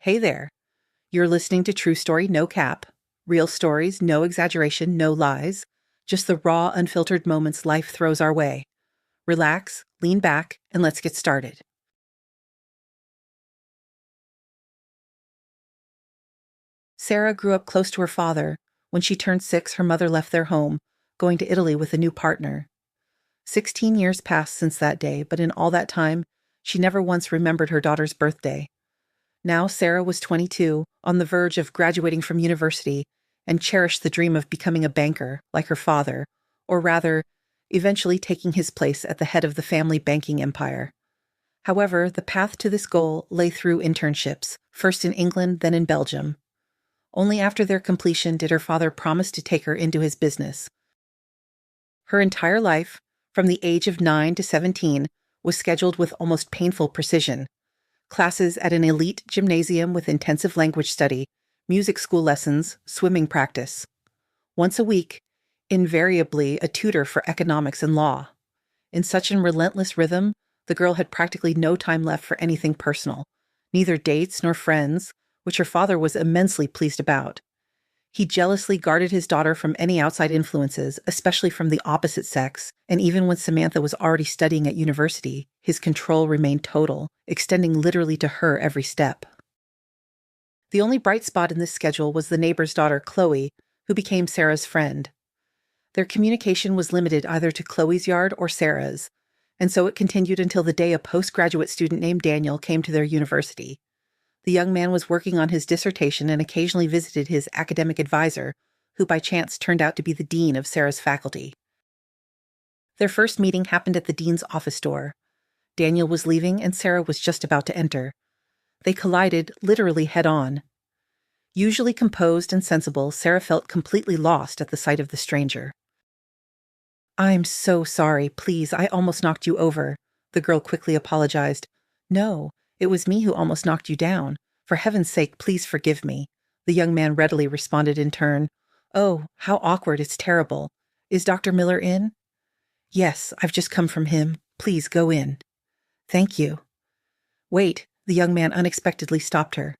Hey there. You're listening to True Story No Cap. Real stories, no exaggeration, no lies. Just the raw, unfiltered moments life throws our way. Relax, lean back, and let's get started. Sarah grew up close to her father. When she turned 6, her mother left their home, going to Italy with a new partner. 16 years passed since that day, but in all that time, she never once remembered her daughter's birthday. Now Sarah was 22, on the verge of graduating from university, and cherished the dream of becoming a banker, like her father, or rather, eventually taking his place at the head of the family banking empire. However, the path to this goal lay through internships, first in England, then in Belgium. Only after their completion did her father promise to take her into his business. Her entire life, from the age of 9 to 17, was scheduled with almost painful precision. Classes at an elite gymnasium with intensive language study, music school lessons, swimming practice. Once a week, invariably a tutor for economics and law. In such a relentless rhythm, the girl had practically no time left for anything personal, neither dates nor friends, which her father was immensely pleased about. He jealously guarded his daughter from any outside influences, especially from the opposite sex, and even when Samantha was already studying at university, his control remained total, extending literally to her every step. The only bright spot in this schedule was the neighbor's daughter, Chloe, who became Sarah's friend. Their communication was limited either to Chloe's yard or Sarah's, and so it continued until the day a postgraduate student named Daniel came to their university. The young man was working on his dissertation and occasionally visited his academic advisor, who by chance turned out to be the dean of Sarah's faculty. Their first meeting happened at the dean's office door. Daniel was leaving and Sarah was just about to enter. They collided literally head-on. Usually composed and sensible, Sarah felt completely lost at the sight of the stranger. "I'm so sorry, please, I almost knocked you over," the girl quickly apologized. "No, it was me who almost knocked you down. For heaven's sake, please forgive me," the young man readily responded in turn. "Oh, how awkward, it's terrible. Is Dr. Miller in?" "Yes, I've just come from him. Please go in." "Thank you." "Wait," the young man unexpectedly stopped her.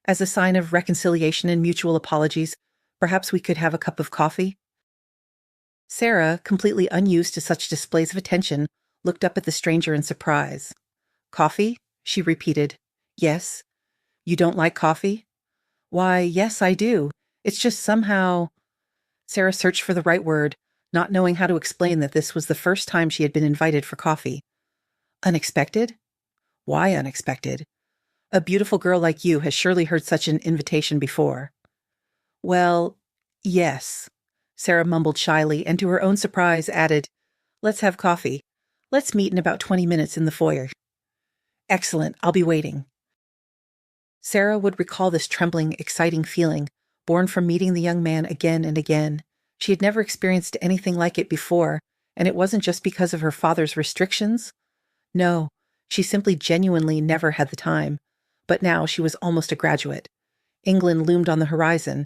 "As a sign of reconciliation and mutual apologies, perhaps we could have a cup of coffee?" Sarah, completely unused to such displays of attention, looked up at the stranger in surprise. "Coffee?" she repeated. "Yes." "You don't like coffee?" "Why, yes, I do. It's just somehow—" Sarah searched for the right word, not knowing how to explain that this was the first time she had been invited for coffee. "Unexpected?" "Why unexpected? A beautiful girl like you has surely heard such an invitation before." "Well, yes," Sarah mumbled shyly, and to her own surprise added, "Let's have coffee. Let's meet in about 20 minutes in the foyer." "Excellent, I'll be waiting." Sarah would recall this trembling, exciting feeling, born from meeting the young man again and again. She had never experienced anything like it before, and it wasn't just because of her father's restrictions. No, she simply genuinely never had the time. But now she was almost a graduate. England loomed on the horizon,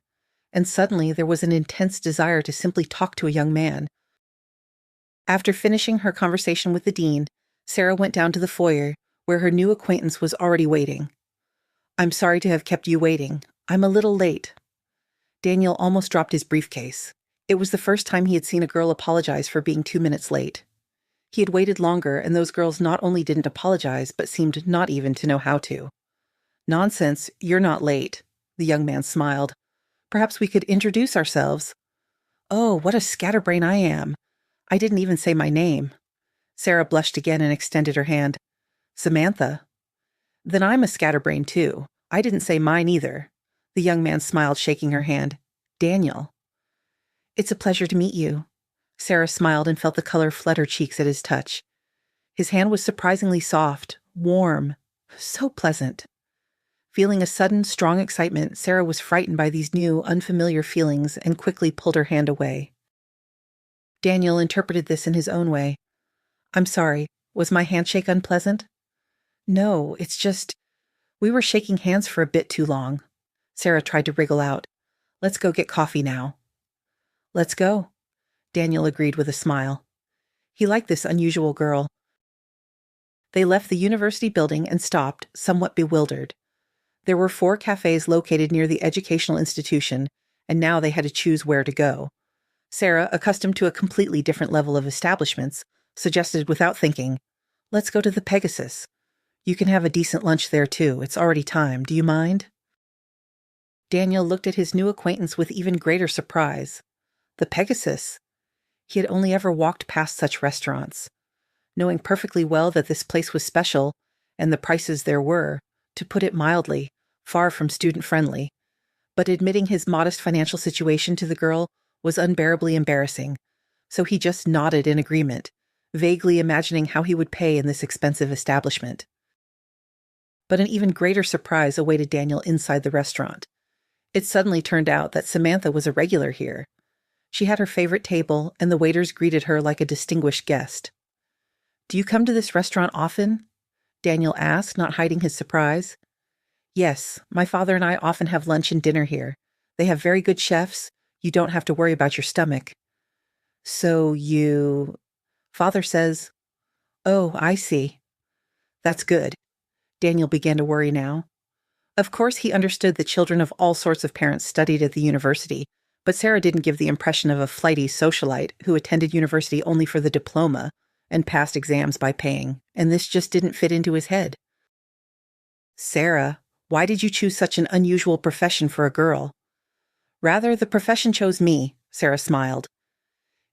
and suddenly there was an intense desire to simply talk to a young man. After finishing her conversation with the dean, Sarah went down to the foyer, where her new acquaintance was already waiting. "I'm sorry to have kept you waiting. I'm a little late." Daniel almost dropped his briefcase. It was the first time he had seen a girl apologize for being 2 minutes late. He had waited longer, and those girls not only didn't apologize, but seemed not even to know how to. "Nonsense, you're not late," the young man smiled. "Perhaps we could introduce ourselves." "Oh, what a scatterbrain I am. I didn't even say my name." Sarah blushed again and extended her hand. "Samantha." "Then I'm a scatterbrain too. I didn't say mine either." The young man smiled, shaking her hand. "Daniel." "It's a pleasure to meet you." Sarah smiled and felt the color flood her cheeks at his touch. His hand was surprisingly soft, warm, so pleasant. Feeling a sudden, strong excitement, Sarah was frightened by these new, unfamiliar feelings and quickly pulled her hand away. Daniel interpreted this in his own way. "I'm sorry, was my handshake unpleasant?" "No, it's just, we were shaking hands for a bit too long." Sarah tried to wriggle out. "Let's go get coffee now." "Let's go," Daniel agreed with a smile. He liked this unusual girl. They left the university building and stopped, somewhat bewildered. There were 4 cafes located near the educational institution, and now they had to choose where to go. Sarah, accustomed to a completely different level of establishments, suggested without thinking, "Let's go to the Pegasus. You can have a decent lunch there too. It's already time. Do you mind?" Daniel looked at his new acquaintance with even greater surprise. The Pegasus. He had only ever walked past such restaurants. Knowing perfectly well that this place was special, and the prices there were, to put it mildly, far from student-friendly. But admitting his modest financial situation to the girl was unbearably embarrassing, so he just nodded in agreement, vaguely imagining how he would pay in this expensive establishment. But an even greater surprise awaited Daniel inside the restaurant. It suddenly turned out that Samantha was a regular here. She had her favorite table, and the waiters greeted her like a distinguished guest. "Do you come to this restaurant often?" Daniel asked, not hiding his surprise. "Yes, my father and I often have lunch and dinner here. They have very good chefs. You don't have to worry about your stomach." "So you—" Father says, "Oh, I see. That's good." Daniel began to worry now. Of course, he understood that children of all sorts of parents studied at the university, but Sarah didn't give the impression of a flighty socialite who attended university only for the diploma and passed exams by paying, and this just didn't fit into his head. "Sarah, why did you choose such an unusual profession for a girl?" "Rather, the profession chose me," Sarah smiled.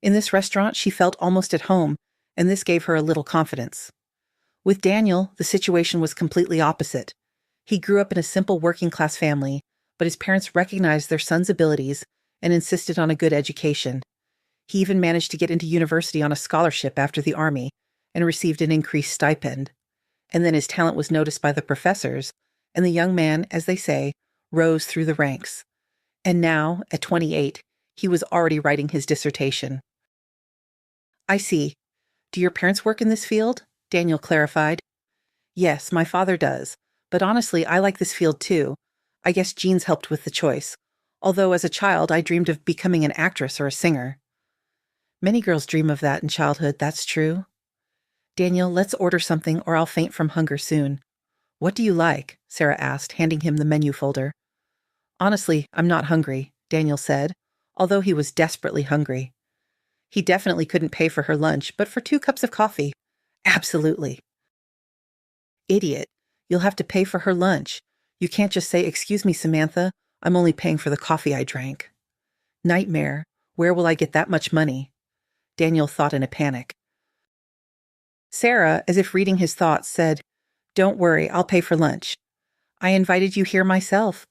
In this restaurant, she felt almost at home, and this gave her a little confidence. With Daniel, the situation was completely opposite. He grew up in a simple working-class family, but his parents recognized their son's abilities and insisted on a good education. He even managed to get into university on a scholarship after the army and received an increased stipend. And then his talent was noticed by the professors, and the young man, as they say, rose through the ranks. And now, at 28, he was already writing his dissertation. "I see. Do your parents work in this field?" Daniel clarified. "Yes, my father does. But honestly, I like this field too. I guess genes helped with the choice. Although as a child, I dreamed of becoming an actress or a singer." "Many girls dream of that in childhood, that's true." "Daniel, let's order something or I'll faint from hunger soon." "What do you like?" Sarah asked, handing him the menu folder. "Honestly, I'm not hungry," Daniel said, although he was desperately hungry. He definitely couldn't pay for her lunch, but for 2 cups of coffee. Absolutely. "Idiot. You'll have to pay for her lunch. You can't just say, 'Excuse me, Samantha, I'm only paying for the coffee I drank.'" Nightmare. Where will I get that much money? Daniel thought in a panic. Sarah, as if reading his thoughts, said, "Don't worry, I'll pay for lunch. I invited you here myself.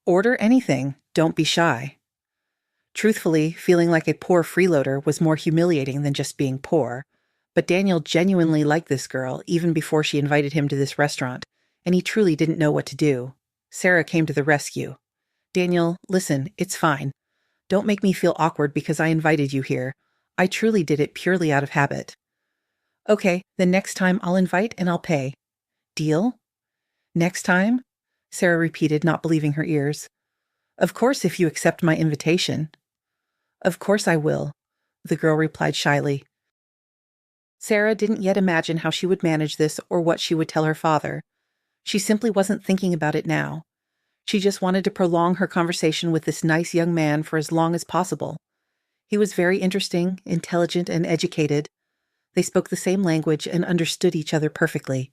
Order anything. Don't be shy." Truthfully, feeling like a poor freeloader was more humiliating than just being poor. But Daniel genuinely liked this girl even before she invited him to this restaurant, and he truly didn't know what to do. Sarah came to the rescue. "Daniel, listen, it's fine. Don't make me feel awkward because I invited you here. I truly did it purely out of habit." "Okay, then next time I'll invite and I'll pay." "Deal?" "Next time?" Sarah repeated, not believing her ears. "Of course, if you accept my invitation." "Of course I will," the girl replied shyly. Sarah didn't yet imagine how she would manage this or what she would tell her father. She simply wasn't thinking about it now. She just wanted to prolong her conversation with this nice young man for as long as possible. He was very interesting, intelligent, and educated. They spoke the same language and understood each other perfectly.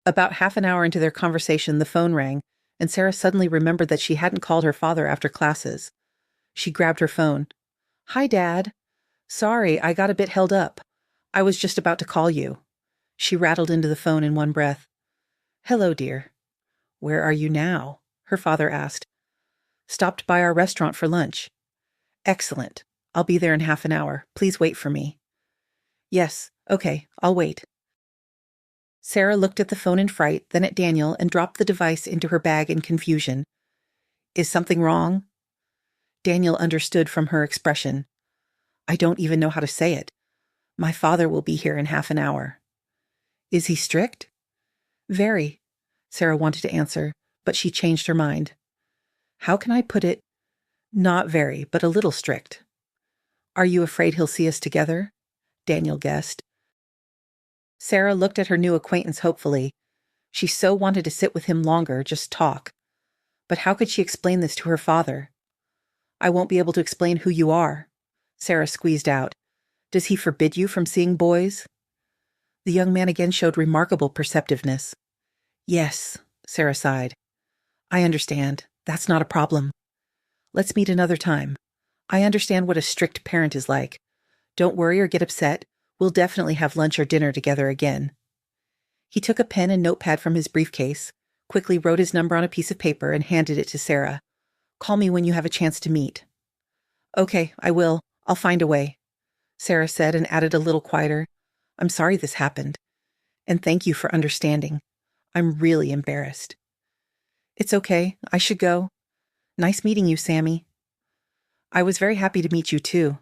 About half an hour into their conversation, the phone rang, and Sarah suddenly remembered that she hadn't called her father after classes. She grabbed her phone. "Hi, Dad. Sorry, I got a bit held up. I was just about to call you." She rattled into the phone in one breath. "Hello, dear." "Where are you now?" her father asked. "Stopped by our restaurant for lunch." "Excellent. I'll be there in half an hour. Please wait for me." "Yes, okay, I'll wait." Sarah looked at the phone in fright, then at Daniel, and dropped the device into her bag in confusion. "Is something wrong?" Daniel understood from her expression. "I don't even know how to say it. My father will be here in half an hour." "Is he strict?" "Very," Sarah wanted to answer, but she changed her mind. "How can I put it? Not very, but a little strict." "Are you afraid he'll see us together?" Daniel guessed. Sarah looked at her new acquaintance hopefully. She so wanted to sit with him longer, just talk. But how could she explain this to her father? I won't be able to explain who you are, Sarah squeezed out. Does he forbid you from seeing boys? The young man again showed remarkable perceptiveness. Yes, Sarah sighed. I understand. That's not a problem. Let's meet another time. I understand what a strict parent is like. Don't worry or get upset. We'll definitely have lunch or dinner together again. He took a pen and notepad from his briefcase, quickly wrote his number on a piece of paper and handed it to Sarah. Call me when you have a chance to meet. Okay, I will. I'll find a way, Sarah said and added a little quieter. I'm sorry this happened. And thank you for understanding. I'm really embarrassed. It's okay. I should go. Nice meeting you, Sammy. I was very happy to meet you too.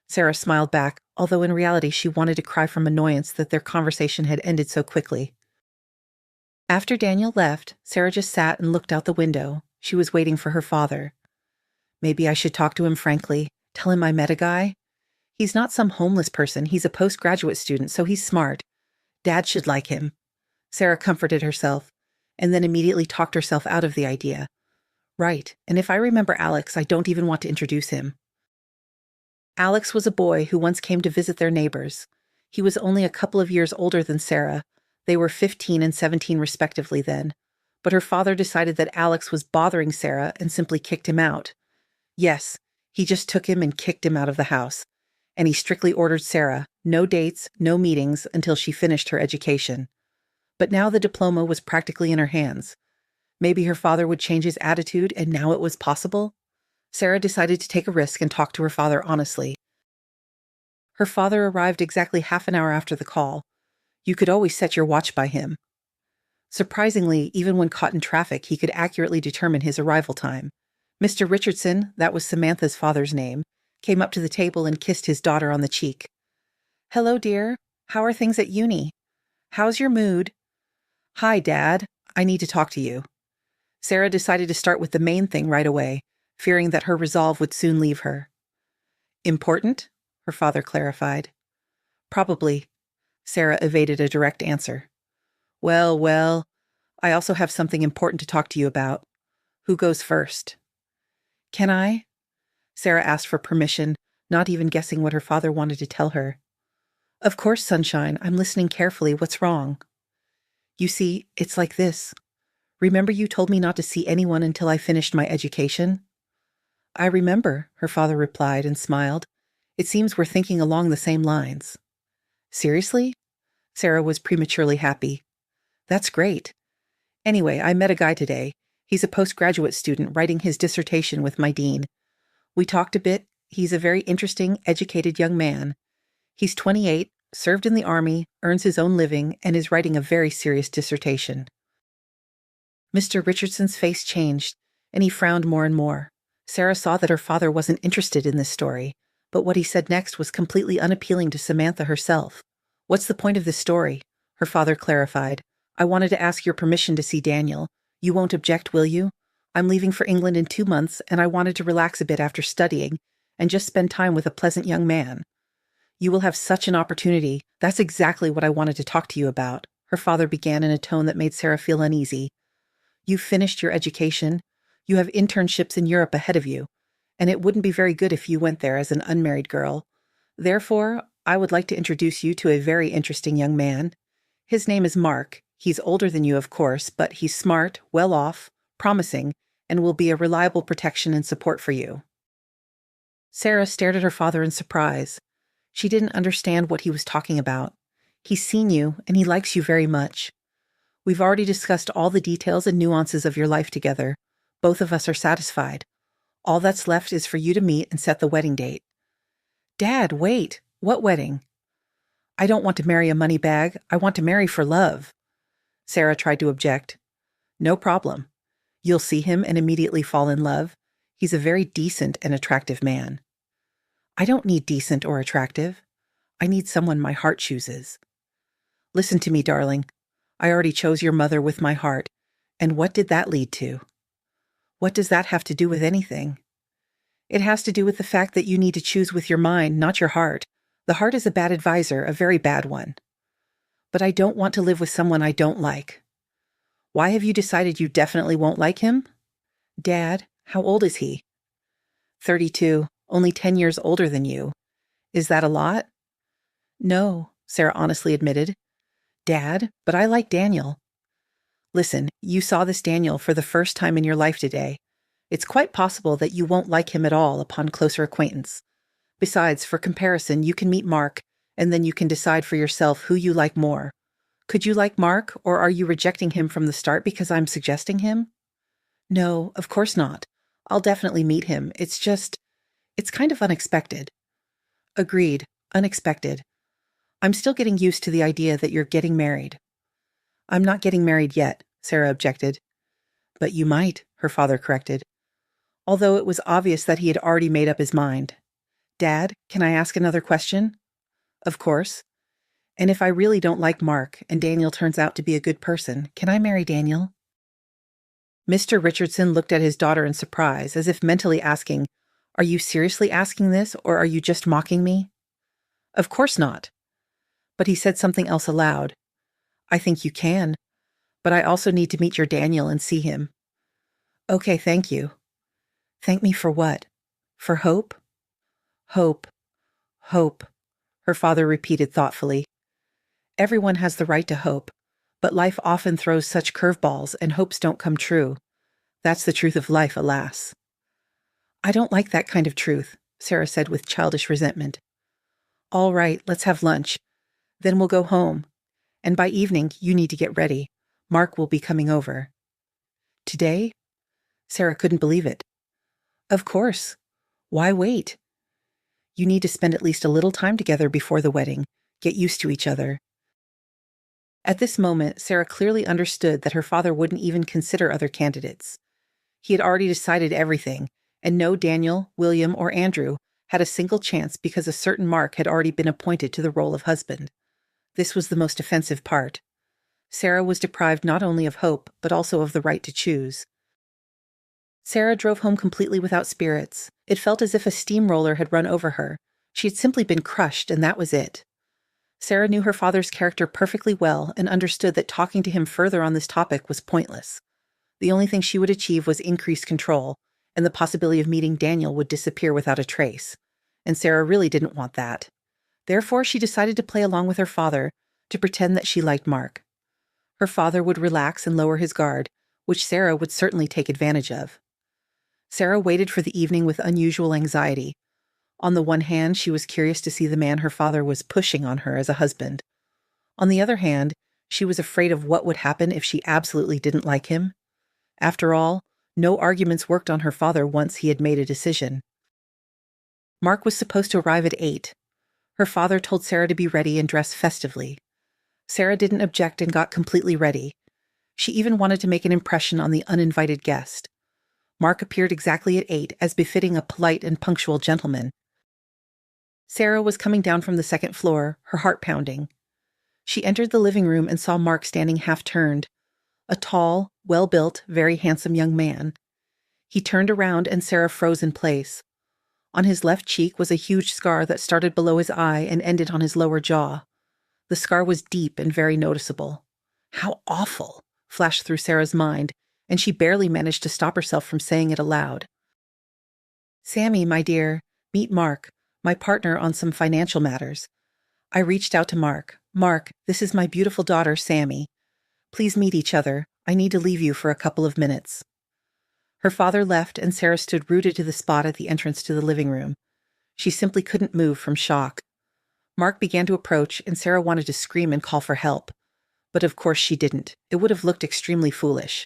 Sarah smiled back, although in reality she wanted to cry from annoyance that their conversation had ended so quickly. After Daniel left, Sarah just sat and looked out the window. She was waiting for her father. Maybe I should talk to him frankly, tell him I met a guy. He's not some homeless person, he's a postgraduate student, so he's smart. Dad should like him. Sarah comforted herself, and then immediately talked herself out of the idea. Right, and if I remember Alex, I don't even want to introduce him. Alex was a boy who once came to visit their neighbors. He was only a couple of years older than Sarah. They were 15 and 17 respectively then. But her father decided that Alex was bothering Sarah and simply kicked him out. Yes, he just took him and kicked him out of the house. And he strictly ordered Sarah, no dates, no meetings until she finished her education. But now the diploma was practically in her hands. Maybe her father would change his attitude, and now it was possible? Sarah decided to take a risk and talk to her father honestly. Her father arrived exactly half an hour after the call. You could always set your watch by him. Surprisingly, even when caught in traffic, he could accurately determine his arrival time. Mr. Richardson, that was Samantha's father's name, came up to the table and kissed his daughter on the cheek. Hello, dear. How are things at uni? How's your mood? Hi, Dad. I need to talk to you. Sarah decided to start with the main thing right away, fearing that her resolve would soon leave her. Important? Her father clarified. Probably. Sarah evaded a direct answer. Well, I also have something important to talk to you about. Who goes first? Can I? Sarah asked for permission, not even guessing what her father wanted to tell her. Of course, Sunshine. I'm listening carefully. What's wrong? You see, it's like this. Remember you told me not to see anyone until I finished my education? I remember, her father replied and smiled. It seems we're thinking along the same lines. Seriously? Sarah was prematurely happy. That's great. Anyway, I met a guy today. He's a postgraduate student writing his dissertation with my dean. We talked a bit. He's a very interesting, educated young man. He's 28, served in the army, earns his own living, and is writing a very serious dissertation. Mr. Richardson's face changed, and he frowned more and more. Sarah saw that her father wasn't interested in this story, but what he said next was completely unappealing to Samantha herself. What's the point of this story? Her father clarified. I wanted to ask your permission to see Daniel. You won't object, will you? I'm leaving for England in 2 months, and I wanted to relax a bit after studying and just spend time with a pleasant young man. You will have such an opportunity. That's exactly what I wanted to talk to you about, her father began in a tone that made Sarah feel uneasy. You've finished your education. You have internships in Europe ahead of you, and it wouldn't be very good if you went there as an unmarried girl. Therefore, I would like to introduce you to a very interesting young man. His name is Mark. He's older than you, of course, but he's smart, well off, promising, and will be a reliable protection and support for you. Sarah stared at her father in surprise. She didn't understand what he was talking about. He's seen you, and he likes you very much. We've already discussed all the details and nuances of your life together. Both of us are satisfied. All that's left is for you to meet and set the wedding date. Dad, wait. What wedding? I don't want to marry a money bag. I want to marry for love. Sarah tried to object. No problem. You'll see him and immediately fall in love. He's a very decent and attractive man. I don't need decent or attractive. I need someone my heart chooses. Listen to me, darling. I already chose your mother with my heart, and what did that lead to? What does that have to do with anything? It has to do with the fact that you need to choose with your mind, not your heart. The heart is a bad advisor, a very bad one. But I don't want to live with someone I don't like. Why have you decided you definitely won't like him? Dad, how old is he? 32, only 10 years older than you. Is that a lot? No, Sarah honestly admitted. Dad, but I like Daniel. Listen, you saw this Daniel for the first time in your life today. It's quite possible that you won't like him at all upon closer acquaintance. Besides, for comparison, you can meet Mark, and then you can decide for yourself who you like more. Could you like Mark, or are you rejecting him from the start because I'm suggesting him? No, of course not. I'll definitely meet him. It's kind of unexpected. Agreed. Unexpected. I'm still getting used to the idea that you're getting married. I'm not getting married yet, Sarah objected. But you might, her father corrected. Although it was obvious that he had already made up his mind. Dad, can I ask another question? Of course. And if I really don't like Mark and Daniel turns out to be a good person, can I marry Daniel? Mr. Richardson looked at his daughter in surprise, as if mentally asking, Are you seriously asking this, or are you just mocking me? Of course not. But he said something else aloud. I think you can, but I also need to meet your Daniel and see him. Okay, thank you. Thank me for what? For hope? Hope. Hope, her father repeated thoughtfully. Everyone has the right to hope, but life often throws such curveballs and hopes don't come true. That's the truth of life, alas. I don't like that kind of truth, Sarah said with childish resentment. All right, let's have lunch. Then we'll go home. And by evening, you need to get ready. Mark will be coming over. Today? Sarah couldn't believe it. Of course. Why wait? You need to spend at least a little time together before the wedding. Get used to each other. At this moment, Sarah clearly understood that her father wouldn't even consider other candidates. He had already decided everything, and no Daniel, William, or Andrew had a single chance because a certain Mark had already been appointed to the role of husband. This was the most offensive part. Sarah was deprived not only of hope, but also of the right to choose. Sarah drove home completely without spirits. It felt as if a steamroller had run over her. She had simply been crushed, and that was it. Sarah knew her father's character perfectly well and understood that talking to him further on this topic was pointless. The only thing she would achieve was increased control, and the possibility of meeting Daniel would disappear without a trace. And Sarah really didn't want that. Therefore, she decided to play along with her father, to pretend that she liked Mark. Her father would relax and lower his guard, which Sarah would certainly take advantage of. Sarah waited for the evening with unusual anxiety. On the one hand, she was curious to see the man her father was pushing on her as a husband. On the other hand, she was afraid of what would happen if she absolutely didn't like him. After all, no arguments worked on her father once he had made a decision. Mark was supposed to arrive at 8. Her father told Sarah to be ready and dress festively. Sarah didn't object and got completely ready. She even wanted to make an impression on the uninvited guest. Mark appeared exactly at 8, as befitting a polite and punctual gentleman. Sarah was coming down from the second floor, her heart pounding. She entered the living room and saw Mark standing half-turned, a tall, well-built, very handsome young man. He turned around and Sarah froze in place. On his left cheek was a huge scar that started below his eye and ended on his lower jaw. The scar was deep and very noticeable. How awful, flashed through Sarah's mind, and she barely managed to stop herself from saying it aloud. Sammy, my dear, meet Mark, my partner on some financial matters. I reached out to Mark. Mark, this is my beautiful daughter, Sammy. Please meet each other. I need to leave you for a couple of minutes. Her father left, and Sarah stood rooted to the spot at the entrance to the living room. She simply couldn't move from shock. Mark began to approach, and Sarah wanted to scream and call for help. But of course she didn't. It would have looked extremely foolish.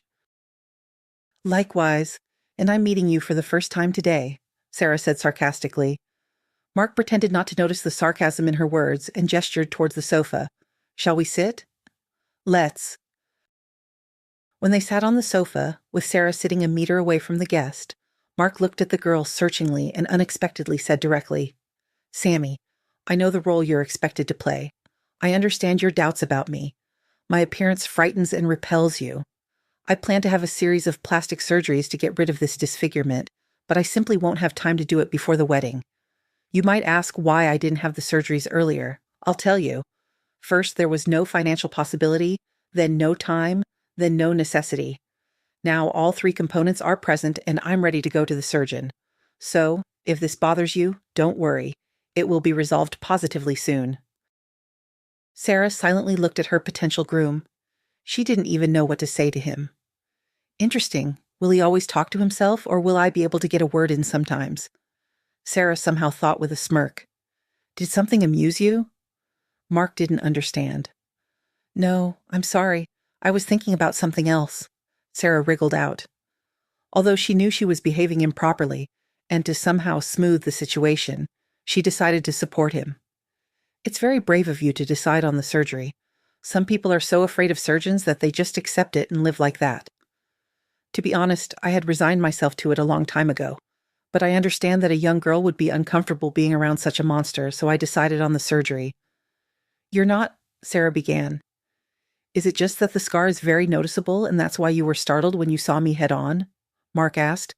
Likewise, and I'm meeting you for the first time today, Sarah said sarcastically. Mark pretended not to notice the sarcasm in her words and gestured towards the sofa. Shall we sit? Let's. When they sat on the sofa, with Sarah sitting a meter away from the guest, Mark looked at the girl searchingly and unexpectedly said directly, Sammy, I know the role you're expected to play. I understand your doubts about me. My appearance frightens and repels you. I plan to have a series of plastic surgeries to get rid of this disfigurement, but I simply won't have time to do it before the wedding. You might ask why I didn't have the surgeries earlier. I'll tell you. First, there was no financial possibility, then no time, Then no necessity. Now all three components are present and I'm ready to go to the surgeon. So, if this bothers you, don't worry. It will be resolved positively soon. Sarah silently looked at her potential groom. She didn't even know what to say to him. Interesting. Will he always talk to himself, or will I be able to get a word in sometimes? Sarah somehow thought with a smirk. Did something amuse you? Mark didn't understand. No, I'm sorry. I was thinking about something else. Sarah wriggled out. Although she knew she was behaving improperly, and to somehow smooth the situation, she decided to support him. It's very brave of you to decide on the surgery. Some people are so afraid of surgeons that they just accept it and live like that. To be honest, I had resigned myself to it a long time ago. But I understand that a young girl would be uncomfortable being around such a monster, so I decided on the surgery. You're not, Sarah began. Is it just that the scar is very noticeable and that's why you were startled when you saw me head on? Mark asked.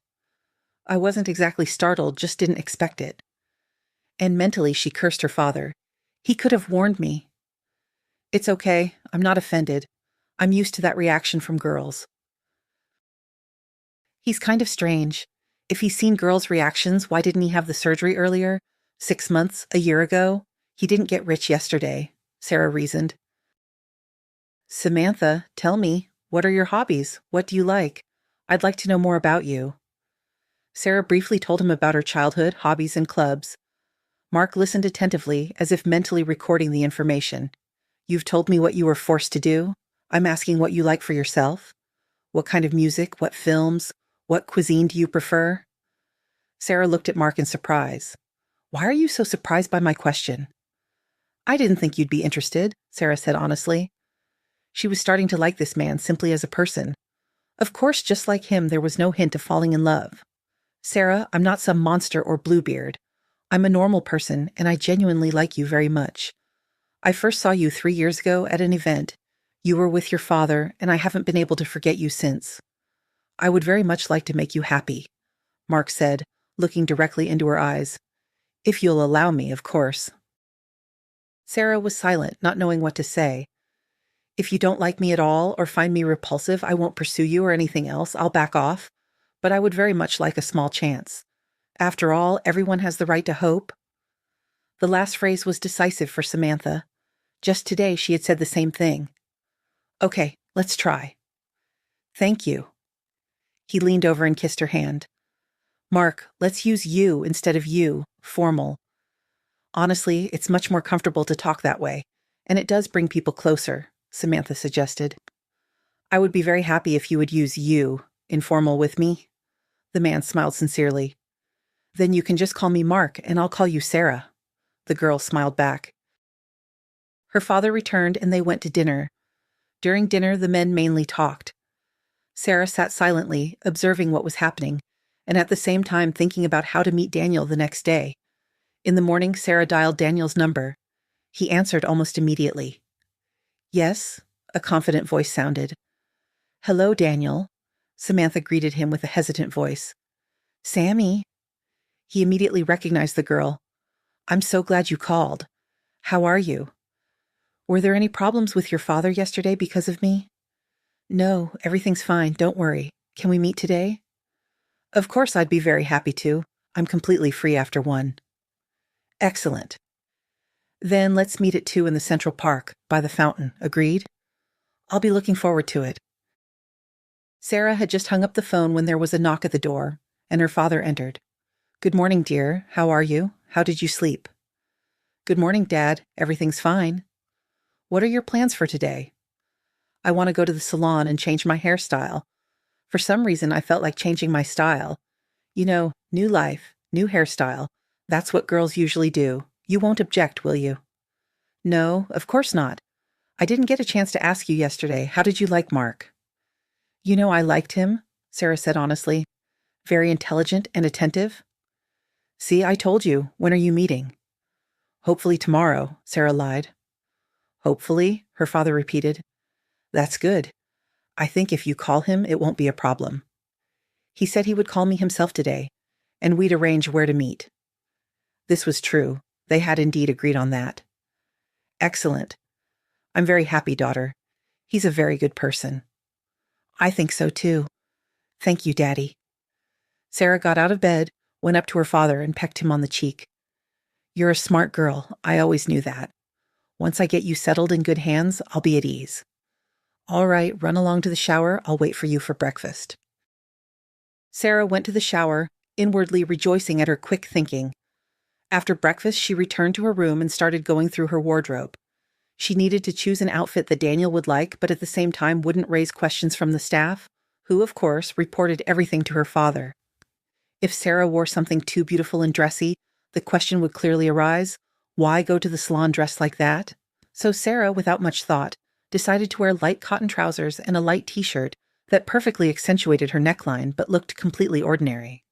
I wasn't exactly startled, just didn't expect it. And mentally she cursed her father. He could have warned me. It's okay, I'm not offended. I'm used to that reaction from girls. He's kind of strange. If he's seen girls' reactions, why didn't he have the surgery earlier? 6 months, a year ago? He didn't get rich yesterday, Sarah reasoned. Samantha, tell me, what are your hobbies? What do you like? I'd like to know more about you. Sarah briefly told him about her childhood, hobbies, and clubs. Mark listened attentively, as if mentally recording the information. You've told me what you were forced to do. I'm asking what you like for yourself. What kind of music, what films, what cuisine do you prefer? Sarah looked at Mark in surprise. Why are you so surprised by my question? I didn't think you'd be interested, Sarah said honestly. She was starting to like this man simply as a person. Of course, just like him, there was no hint of falling in love. Sarah, I'm not some monster or Bluebeard. I'm a normal person, and I genuinely like you very much. I first saw you 3 years ago at an event. You were with your father, and I haven't been able to forget you since. I would very much like to make you happy, Mark said, looking directly into her eyes. If you'll allow me, of course. Sarah was silent, not knowing what to say. If you don't like me at all or find me repulsive, I won't pursue you or anything else. I'll back off. But I would very much like a small chance. After all, everyone has the right to hope. The last phrase was decisive for Samantha. Just today she had said the same thing. Okay, let's try. Thank you. He leaned over and kissed her hand. Mark, let's use you instead of you, formal. Honestly, it's much more comfortable to talk that way, and it does bring people closer, Samantha suggested. I would be very happy if you would use you, informal, with me. The man smiled sincerely. Then you can just call me Mark, and I'll call you Sarah. The girl smiled back. Her father returned, and they went to dinner. During dinner, the men mainly talked. Sarah sat silently, observing what was happening, and at the same time thinking about how to meet Daniel the next day. In the morning, Sarah dialed Daniel's number. He answered almost immediately. Yes, a confident voice sounded. Hello, Daniel. Samantha greeted him with a hesitant voice. Sammy. He immediately recognized the girl. I'm so glad you called. How are you? Were there any problems with your father yesterday because of me? No, everything's fine, don't worry. Can we meet today? Of course I'd be very happy to. I'm completely free after 1. Excellent. Then let's meet at 2 in the Central Park, by the fountain, agreed? I'll be looking forward to it. Sarah had just hung up the phone when there was a knock at the door, and her father entered. Good morning, dear. How are you? How did you sleep? Good morning, Dad. Everything's fine. What are your plans for today? I want to go to the salon and change my hairstyle. For some reason, I felt like changing my style. You know, new life, new hairstyle. That's what girls usually do. You won't object, will you? No, of course not. I didn't get a chance to ask you yesterday. How did you like Mark? You know, I liked him, Sarah said honestly. Very intelligent and attentive. See, I told you. When are you meeting? Hopefully tomorrow, Sarah lied. Hopefully, her father repeated. That's good. I think if you call him, it won't be a problem. He said he would call me himself today, and we'd arrange where to meet. This was true. They had indeed agreed on that. Excellent. I'm very happy, daughter. He's a very good person. I think so too. Thank you, Daddy. Sarah got out of bed, went up to her father, and pecked him on the cheek. You're a smart girl. I always knew that. Once I get you settled in good hands, I'll be at ease. All right, run along to the shower. I'll wait for you for breakfast. Sarah went to the shower, inwardly rejoicing at her quick thinking. After breakfast, she returned to her room and started going through her wardrobe. She needed to choose an outfit that Daniel would like, but at the same time wouldn't raise questions from the staff, who, of course, reported everything to her father. If Sarah wore something too beautiful and dressy, the question would clearly arise, why go to the salon dressed like that? So Sarah, without much thought, decided to wear light cotton trousers and a light t-shirt that perfectly accentuated her neckline but looked completely ordinary.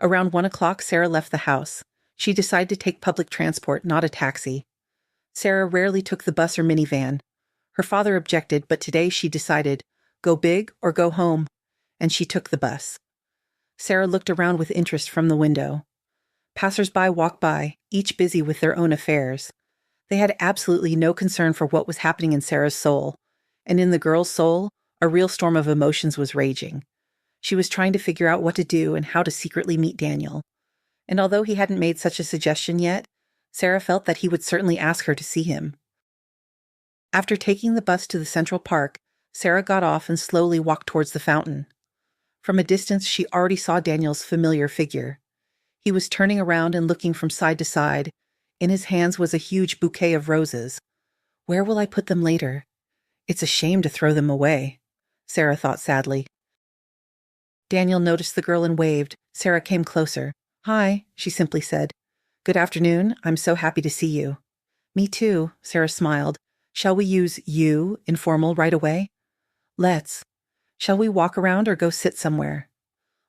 Around 1 o'clock, Sarah left the house. She decided to take public transport, not a taxi. Sarah rarely took the bus or minivan. Her father objected, but today she decided, go big or go home, and she took the bus. Sarah looked around with interest from the window. Passers-by walked by, each busy with their own affairs. They had absolutely no concern for what was happening in Sarah's soul, and in the girl's soul, a real storm of emotions was raging. She was trying to figure out what to do and how to secretly meet Daniel. And although he hadn't made such a suggestion yet, Sarah felt that he would certainly ask her to see him. After taking the bus to the Central Park, Sarah got off and slowly walked towards the fountain. From a distance, she already saw Daniel's familiar figure. He was turning around and looking from side to side. In his hands was a huge bouquet of roses. Where will I put them later? It's a shame to throw them away, Sarah thought sadly. Daniel noticed the girl and waved. Sarah came closer. Hi, she simply said. Good afternoon. I'm so happy to see you. Me too, Sarah smiled. Shall we use you, informal, right away? Let's. Shall we walk around or go sit somewhere?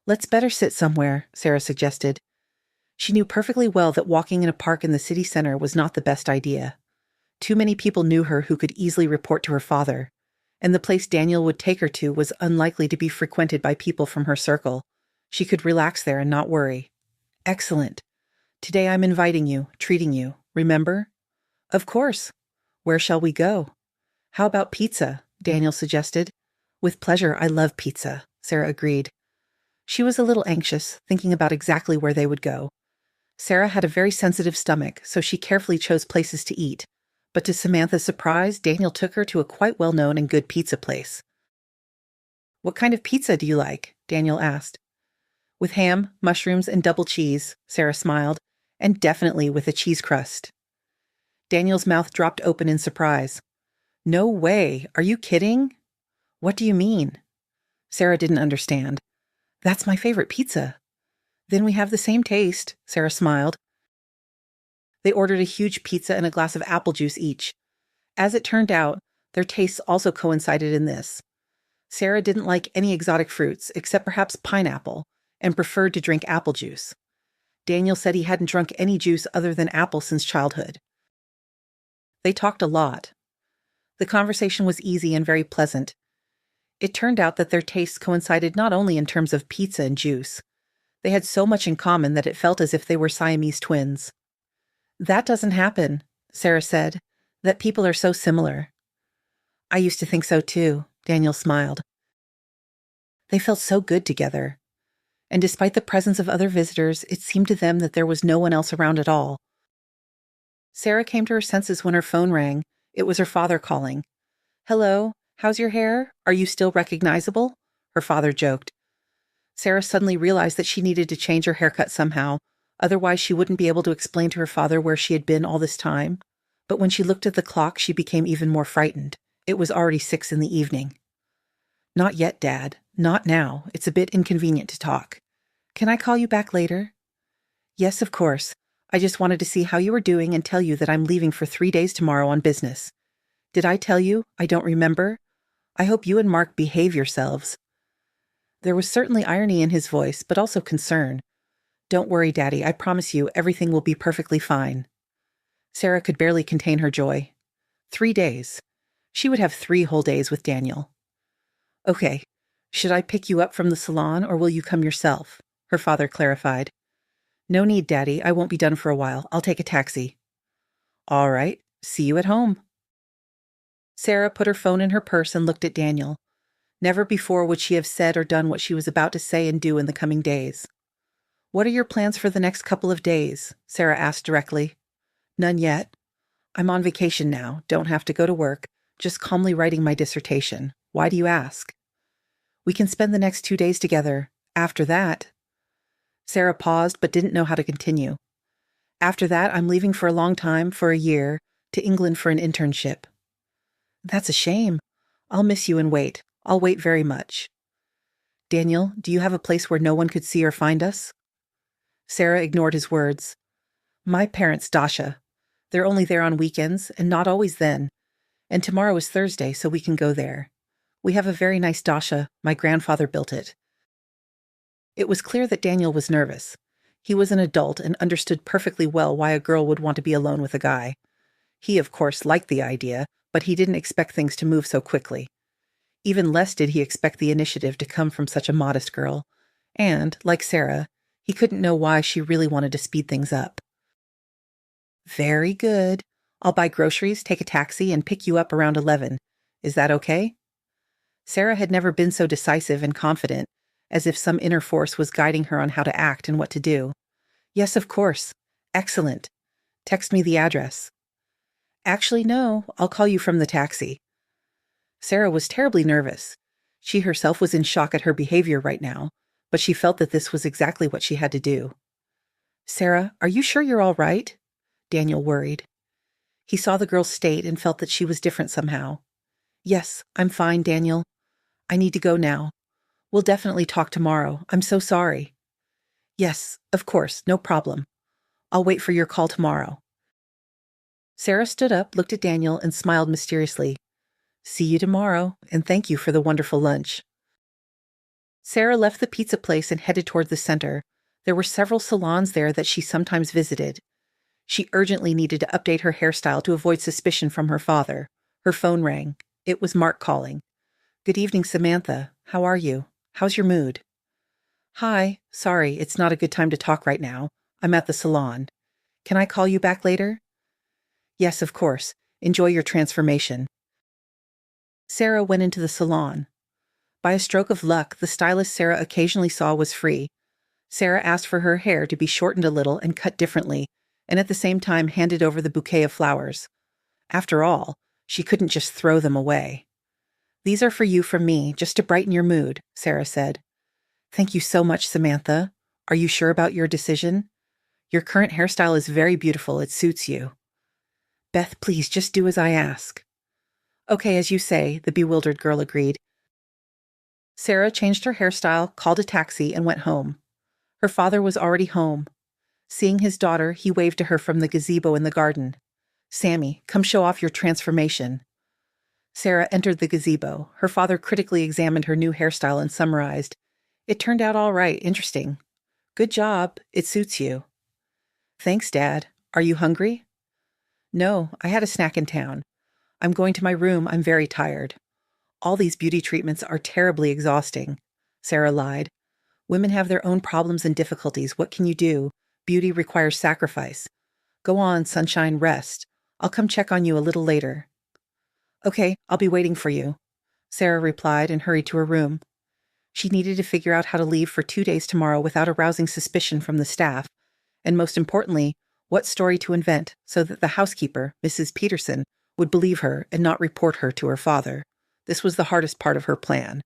Let's better sit somewhere, Sarah suggested. She knew perfectly well that walking in a park in the city center was not the best idea. Too many people knew her who could easily report to her father, and the place Daniel would take her to was unlikely to be frequented by people from her circle. She could relax there and not worry. Excellent. Today I'm inviting you, treating you, remember? Of course. Where shall we go? How about pizza? Daniel suggested. With pleasure, I love pizza, Sarah agreed. She was a little anxious, thinking about exactly where they would go. Sarah had a very sensitive stomach, so she carefully chose places to eat. But to Samantha's surprise, Daniel took her to a quite well-known and good pizza place. What kind of pizza do you like? Daniel asked. With ham, mushrooms, and double cheese, Sarah smiled, and definitely with a cheese crust. Daniel's mouth dropped open in surprise. No way! Are you kidding? What do you mean? Sarah didn't understand. That's my favorite pizza. Then we have the same taste, Sarah smiled. They ordered a huge pizza and a glass of apple juice each. As it turned out, their tastes also coincided in this. Sarah didn't like any exotic fruits, except perhaps pineapple, and preferred to drink apple juice. Daniel said he hadn't drunk any juice other than apple since childhood. They talked a lot. The conversation was easy and very pleasant. It turned out that their tastes coincided not only in terms of pizza and juice. They had so much in common that it felt as if they were Siamese twins. That doesn't happen, Sarah said, that people are so similar. I used to think so too, Daniel smiled. They felt so good together. And despite the presence of other visitors, it seemed to them that there was no one else around at all. Sarah came to her senses when her phone rang. It was her father calling. Hello, how's your hair? Are you still recognizable? Her father joked. Sarah suddenly realized that she needed to change her haircut somehow, otherwise she wouldn't be able to explain to her father where she had been all this time. But when she looked at the clock, she became even more frightened. It was already 6 p.m. Not yet, Dad. Not now. It's a bit inconvenient to talk. Can I call you back later? Yes, of course. I just wanted to see how you were doing and tell you that I'm leaving for 3 days tomorrow on business. Did I tell you? I don't remember. I hope you and Mark behave yourselves. There was certainly irony in his voice, but also concern. Don't worry, Daddy. I promise you everything will be perfectly fine. Sarah could barely contain her joy. 3 days. She would have 3 whole days with Daniel. Okay. Should I pick you up from the salon or will you come yourself? Her father clarified. No need, Daddy. I won't be done for a while. I'll take a taxi. All right. See you at home. Sarah put her phone in her purse and looked at Daniel. Never before would she have said or done what she was about to say and do in the coming days. "What are your plans for the next couple of days?" Sarah asked directly. "None yet. I'm on vacation now, don't have to go to work, just calmly writing my dissertation. Why do you ask?" "We can spend the next 2 days together. After that—" Sarah paused but didn't know how to continue. "After that, I'm leaving for a long time, for a year, to England for an internship." "That's a shame. I'll miss you and wait. I'll wait very much." "Daniel, do you have a place where no one could see or find us?" Sarah ignored his words. "My parents' Dasha. They're only there on weekends, and not always then. And tomorrow is Thursday, so we can go there. We have a very nice Dasha. My grandfather built it." It was clear that Daniel was nervous. He was an adult and understood perfectly well why a girl would want to be alone with a guy. He, of course, liked the idea, but he didn't expect things to move so quickly. Even less did he expect the initiative to come from such a modest girl. And, like Sarah, he couldn't know why she really wanted to speed things up. "Very good. I'll buy groceries, take a taxi, and pick you up around 11. Is that okay?" Sarah had never been so decisive and confident, as if some inner force was guiding her on how to act and what to do. "Yes, of course. Excellent. Text me the address." "Actually, no. I'll call you from the taxi." Sarah was terribly nervous. She herself was in shock at her behavior right now, but she felt that this was exactly what she had to do. "Sarah, are you sure you're all right?" Daniel worried. He saw the girl's state and felt that she was different somehow. "Yes, I'm fine, Daniel. I need to go now. We'll definitely talk tomorrow. I'm so sorry." "Yes, of course, no problem. I'll wait for your call tomorrow." Sarah stood up, looked at Daniel, and smiled mysteriously. "See you tomorrow, and thank you for the wonderful lunch." Sarah left the pizza place and headed toward the center. There were several salons there that she sometimes visited. She urgently needed to update her hairstyle to avoid suspicion from her father. Her phone rang. It was Mark calling. "Good evening, Samantha. How are you? How's your mood?" "Hi. Sorry, it's not a good time to talk right now. I'm at the salon. Can I call you back later?" "Yes, of course. Enjoy your transformation." Sarah went into the salon. By a stroke of luck, the stylist Sarah occasionally saw was free. Sarah asked for her hair to be shortened a little and cut differently, and at the same time handed over the bouquet of flowers. After all, she couldn't just throw them away. "These are for you from me, just to brighten your mood," Sarah said. "Thank you so much, Samantha. Are you sure about your decision? Your current hairstyle is very beautiful. It suits you." "Beth, please just do as I ask." "Okay, as you say," the bewildered girl agreed. Sarah changed her hairstyle, called a taxi, and went home. Her father was already home. Seeing his daughter, he waved to her from the gazebo in the garden. "Sammy, come show off your transformation." Sarah entered the gazebo. Her father critically examined her new hairstyle and summarized, "It turned out all right, interesting. Good job, it suits you." "Thanks, Dad. Are you hungry?" "No, I had a snack in town. I'm going to my room, I'm very tired." "All these beauty treatments are terribly exhausting," Sarah lied. "Women have their own problems and difficulties. What can you do? Beauty requires sacrifice. Go on, sunshine, rest. I'll come check on you a little later." "Okay, I'll be waiting for you," Sarah replied and hurried to her room. She needed to figure out how to leave for 2 days tomorrow without arousing suspicion from the staff, and most importantly, what story to invent so that the housekeeper, Mrs. Peterson, would believe her and not report her to her father. This was the hardest part of her plan.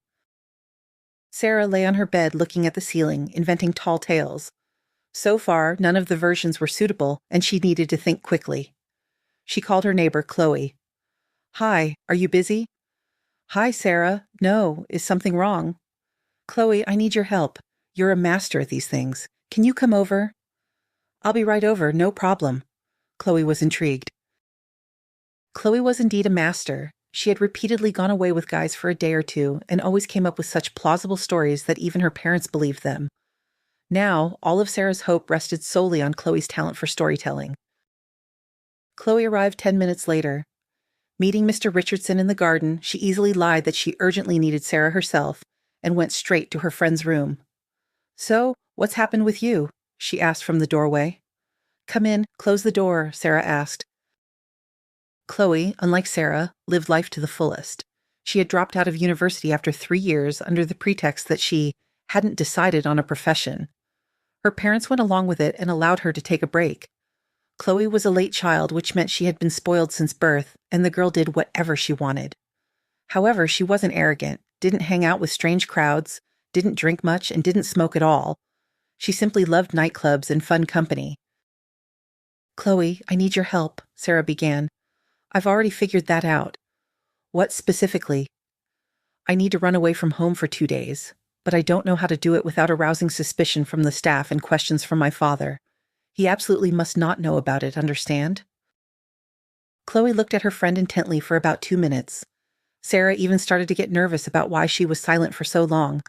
Sarah lay on her bed looking at the ceiling, inventing tall tales. So far, none of the versions were suitable, and she needed to think quickly. She called her neighbor, Chloe. "Hi, are you busy?" "Hi, Sarah. No, is something wrong?" "Chloe, I need your help. You're a master at these things. Can you come over?" "I'll be right over, no problem." Chloe was intrigued. Chloe was indeed a master. She had repeatedly gone away with guys for a day or two and always came up with such plausible stories that even her parents believed them. Now, all of Sarah's hope rested solely on Chloe's talent for storytelling. Chloe arrived 10 minutes later. Meeting Mr. Richardson in the garden, she easily lied that she urgently needed Sarah herself and went straight to her friend's room. "So, what's happened with you?" she asked from the doorway. "Come in, close the door," Sarah asked. Chloe, unlike Sarah, lived life to the fullest. She had dropped out of university after 3 years under the pretext that she hadn't decided on a profession. Her parents went along with it and allowed her to take a break. Chloe was a late child, which meant she had been spoiled since birth, and the girl did whatever she wanted. However, she wasn't arrogant, didn't hang out with strange crowds, didn't drink much, and didn't smoke at all. She simply loved nightclubs and fun company. "Chloe, I need your help," Sarah began. "I've already figured that out." "What specifically?" "I need to run away from home for 2 days, but I don't know how to do it without arousing suspicion from the staff and questions from my father. He absolutely must not know about it, understand?" Chloe looked at her friend intently for about 2 minutes. Sarah even started to get nervous about why she was silent for so long.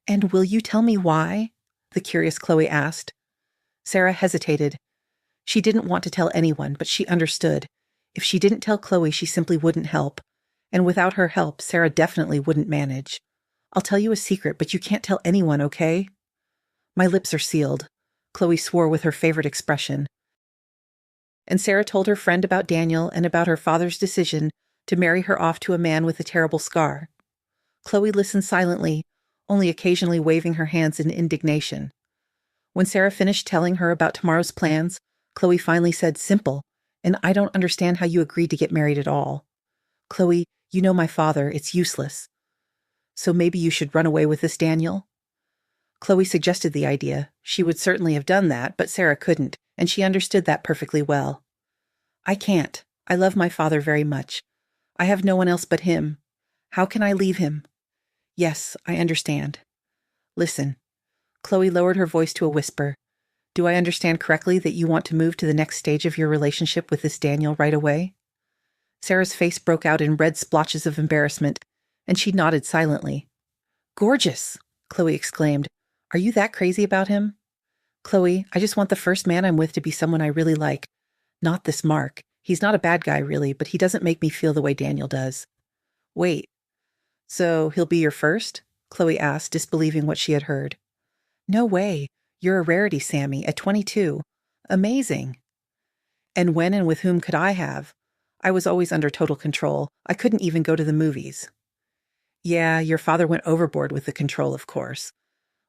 "And will you tell me why?" the curious Chloe asked. Sarah hesitated. She didn't want to tell anyone, but she understood. If she didn't tell Chloe, she simply wouldn't help. And without her help, Sarah definitely wouldn't manage. "I'll tell you a secret, but you can't tell anyone, okay?" "My lips are sealed," Chloe swore with her favorite expression. And Sarah told her friend about Daniel and about her father's decision to marry her off to a man with a terrible scar. Chloe listened silently, only occasionally waving her hands in indignation. When Sarah finished telling her about tomorrow's plans, Chloe finally said, "Simple, and I don't understand how you agreed to get married at all." "Chloe, you know my father, it's useless." "So maybe you should run away with this Daniel?" Chloe suggested the idea. She would certainly have done that, but Sarah couldn't, and she understood that perfectly well. "I can't. I love my father very much. I have no one else but him. How can I leave him?" "Yes, I understand. Listen." Chloe lowered her voice to a whisper. "Do I understand correctly that you want to move to the next stage of your relationship with this Daniel right away?" Sarah's face broke out in red splotches of embarrassment, and she nodded silently. "Gorgeous!" Chloe exclaimed. "Are you that crazy about him?" "Chloe, I just want the first man I'm with to be someone I really like. Not this Mark. He's not a bad guy, really, but he doesn't make me feel the way Daniel does." "Wait. So he'll be your first?" Chloe asked, disbelieving what she had heard. "No way. You're a rarity, Sammy, at 22. Amazing." "And when and with whom could I have? I was always under total control. I couldn't even go to the movies." "Yeah, your father went overboard with the control, of course.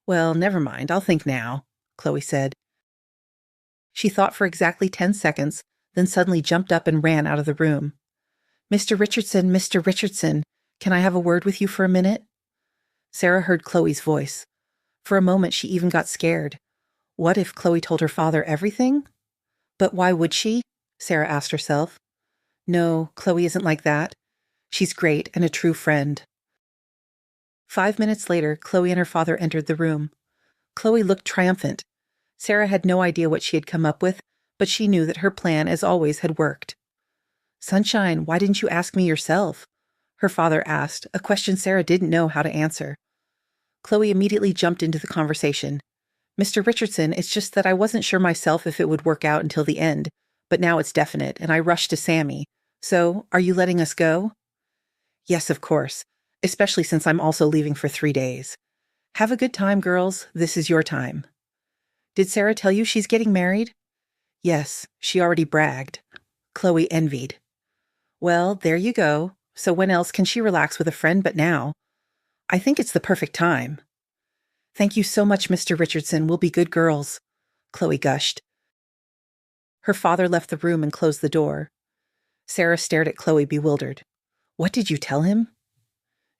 Well, never mind. I'll think now," Chloe said. She thought for exactly 10 seconds, then suddenly jumped up and ran out of the room. "Mr. Richardson, Mr. Richardson, can I have a word with you for a minute?" Sarah heard Chloe's voice. For a moment, she even got scared. What if Chloe told her father everything? But why would she? Sarah asked herself. No, Chloe isn't like that. She's great and a true friend. 5 minutes later, Chloe and her father entered the room. Chloe looked triumphant. Sarah had no idea what she had come up with, but she knew that her plan, as always, had worked. "Sunshine, why didn't you ask me yourself?" her father asked, a question Sarah didn't know how to answer. Chloe immediately jumped into the conversation. "Mr. Richardson, it's just that I wasn't sure myself if it would work out until the end, but now it's definite, and I rushed to Sammy. So, are you letting us go?" "Yes, of course, especially since I'm also leaving for 3 days. Have a good time, girls. This is your time." "Did Sarah tell you she's getting married?" "Yes, she already bragged." Chloe envied. "Well, there you go. So when else can she relax with a friend but now? I think it's the perfect time." "Thank you so much, Mr. Richardson. We'll be good girls," Chloe gushed. Her father left the room and closed the door. Sarah stared at Chloe, bewildered. "What did you tell him?"